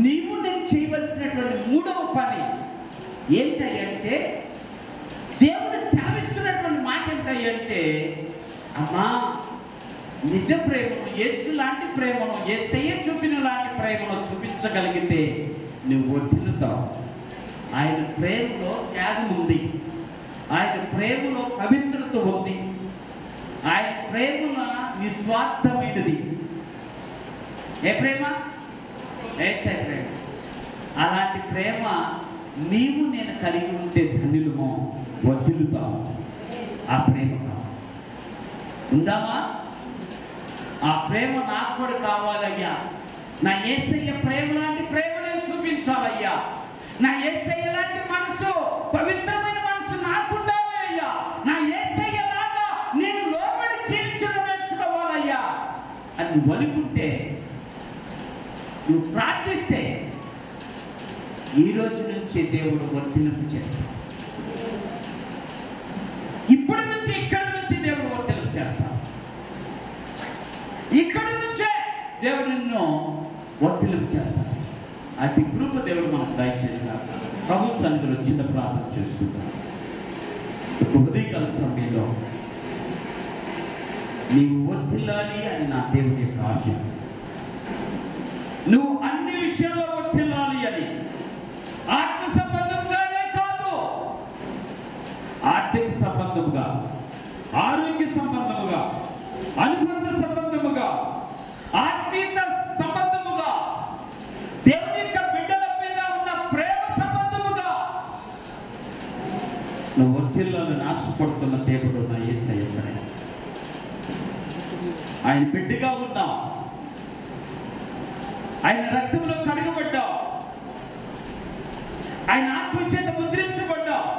నీవు నేను చేయవలసినటువంటి మూడవ పని ఏంటంటే, దేవుడు సెలవిస్తున్నటువంటి మాట ఏంటంటే, అమ్మా నిజ ప్రేమను, యేసు లాంటి ప్రేమను, యేసయ్య చూపిన లాంటి ప్రేమను చూపించగలిగితే నువ్వు వర్ధిల్లుతావు. ఆయన ప్రేమలో త్యాగం ఉంది, ఆయన ప్రేమలో పవిత్రత ఉంది, ఆయన ప్రేమలో నిస్వార్థమైనది. ఏ ప్రేమ? యేసయ్య ప్రేమ. అలాంటి ప్రేమ నీవు నేను కలిగి ఉంటే ధన్యులమో, వర్ధిల్లుతావు. ఆ ప్రేమ ఉందామా? ఆ ప్రేమ నాకు కూడా కావాలయ్యా. నా యేసయ్య ప్రేమ లాంటి ప్రేమ నేను చూపించాలయ్యా. నా యేసయ్య లాంటి మనసు, పవిత్రమైన మనసు నాకు ఉండాలి అయ్యా. నా యేసయ్య లాగా నేను లోబడి జీవించడం నేర్చుకోవాలయ్యా అని నువ్వు అనుకుంటే, నువ్వు ప్రార్థిస్తే ఈ రోజు నుంచి దేవుడు వర్తింపు చేస్తాడు. ఇప్పటి నుంచి, ఇక్కడి నుంచి దేవుడు వర్తింపు చేస్తాడు. ఇక్కడి నుంచే దేవుడు నిన్ను వర్తింపు చేస్తాడు. అతి కృప దేవుడు మనకు దయచేయగాక. ప్రభు సన్నిధిలో చిన్న ప్రార్థన చేసుకుంటాం. ఉదయకాల సమయంలో నీవు వర్తిల్లాలి అని నా దేవుడి యొక్క ఆశ. నువ్వు అన్ని విషయాల్లో వర్తిల్లాలి అని, ఆత్మ సంబంధంగానే కాదు, ఆర్థిక సంబంధముగా, ఆరోగ్య సంబంధముగా, అనుబంధ సంబంధముగా, ఆత్మీయత సంబంధముగా, దేవుని యొక్క బిడ్డల మీద ఉన్న ప్రేమ సంబంధముగా నువ్వు వర్తిల్లాలని ఆశపడుతున్న దేవుడు నా యేసయ్య. ఆయన బిడ్డగా ఉన్నావు, ఆయన రక్తంలో కడగబడ్డావు, ఆయన ఆత్మ చేత ముద్రించబడ్డావు.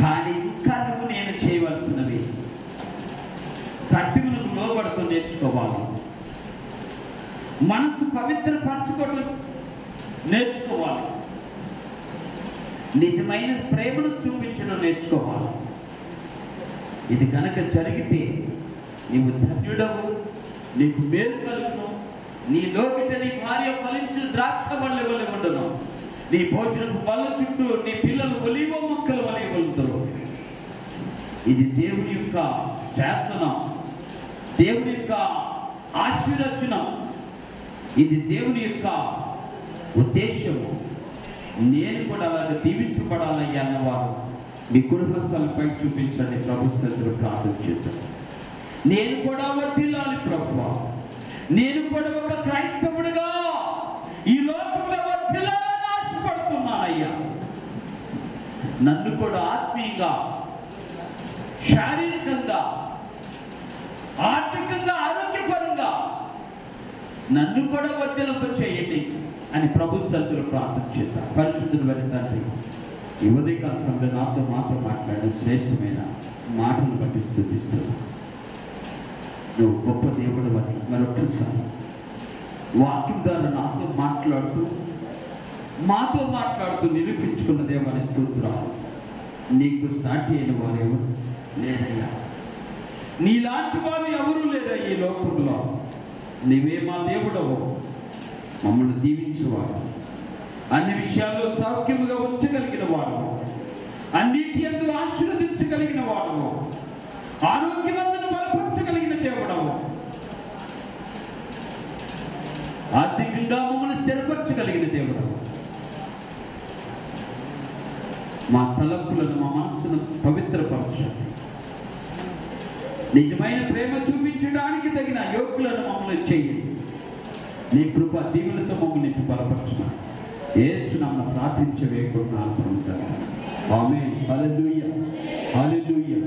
కానీ ఇంకా నువ్వు నేను చేయవలసినవి సత్యములకు లోబడుతూ నేర్చుకోవాలి. మనసు పవిత్రపరచుకోవడం నేర్చుకోవాలి. నిజమైన ప్రేమను చూపించడం నేర్చుకోవాలి. ఇది కనుక జరిగితే నీవు ధన్యుడవు, నీకు మేలు కలుగును. నీ లోకిట నీ భార్య ఫలించు ద్రాక్ష వల్ల వలె ఉండును. నీ భోజనపు బల్ల చుట్టూ నీ పిల్లలు ఒలీవ మొక్కల వలె వెళ్తారు. ఇది దేవుని యొక్క శాసనం, దేవుని యొక్క ఆశీర్వచనం, ఇది దేవుని యొక్క ఉద్దేశము. నేను కూడా అలాగే దీవించబడాలయ్యా అన్నవారు మీ కుటుంబస్థలపై చూపించండి. ప్రభు సన్నిధిలో ప్రార్థన చేద్దాం. నేను కూడా వర్ధిల్లాలి ప్రభువా, నేను కూడా ఒక క్రైస్తవుడిగా ఈ లోకంలో వర్ధిల్లాలని ఆశపడుతున్నానయ్యా. నన్ను కూడా ఆత్మీయంగా, శారీరకంగా, ఆర్థికంగా, ఆరోగ్యపరంగా నన్ను కూడా వర్ధిల్లింప చేయండి అని ప్రభు సన్నిధిలో ప్రార్థన చేద్దాం. పరిశుద్ధుడు వారి తండ్రి, ఈ ఉదయకాల సమయంలో నాతో మాట్లాడిన శ్రేష్టమైన మాటలు బట్టి స్తుతిస్తున్నాను. నువ్వు గొప్ప దేవుడు అని మరొకసారి వాక్యం ద్వారా మాతో మాట్లాడుతూ నిరూపించుకున్న దేవాన్ని స్తోత్రాలు. నీకు సాటి అయిన వారు ఎవరు లేరయ్యా, నీలాంటి వారు ఎవరూ లేరా ఈ లోకంలో. నీవే మా దేవుడవు, మమ్మల్ని దీవించేవాడు, అన్ని విషయాల్లో సౌఖ్యముగా ఉంచగలిగిన వాడు, అన్నిటి యందు ఆశీర్వదించగలిగిన వాడు, ఆరోగ్యవంతును బలపరచగలిగిన దేవుడవు, ఆర్థికంగా మమ్మల్ని స్థిరపరచగలిగిన దేవుడవు. మా తలంపులను, మా మనస్సును పవిత్రపరచండి. నిజమైన ప్రేమ చూపించడానికి తగిన యోగ్యులను మమ్మల్ని చేయండి. నీ కృప దీవులతో మమ్మల్ని బలపరచుమని యేసునామమున ప్రార్థించే వేడుకుంటున్నాను. ఆమేన్. హల్లెలూయా, హల్లెలూయా.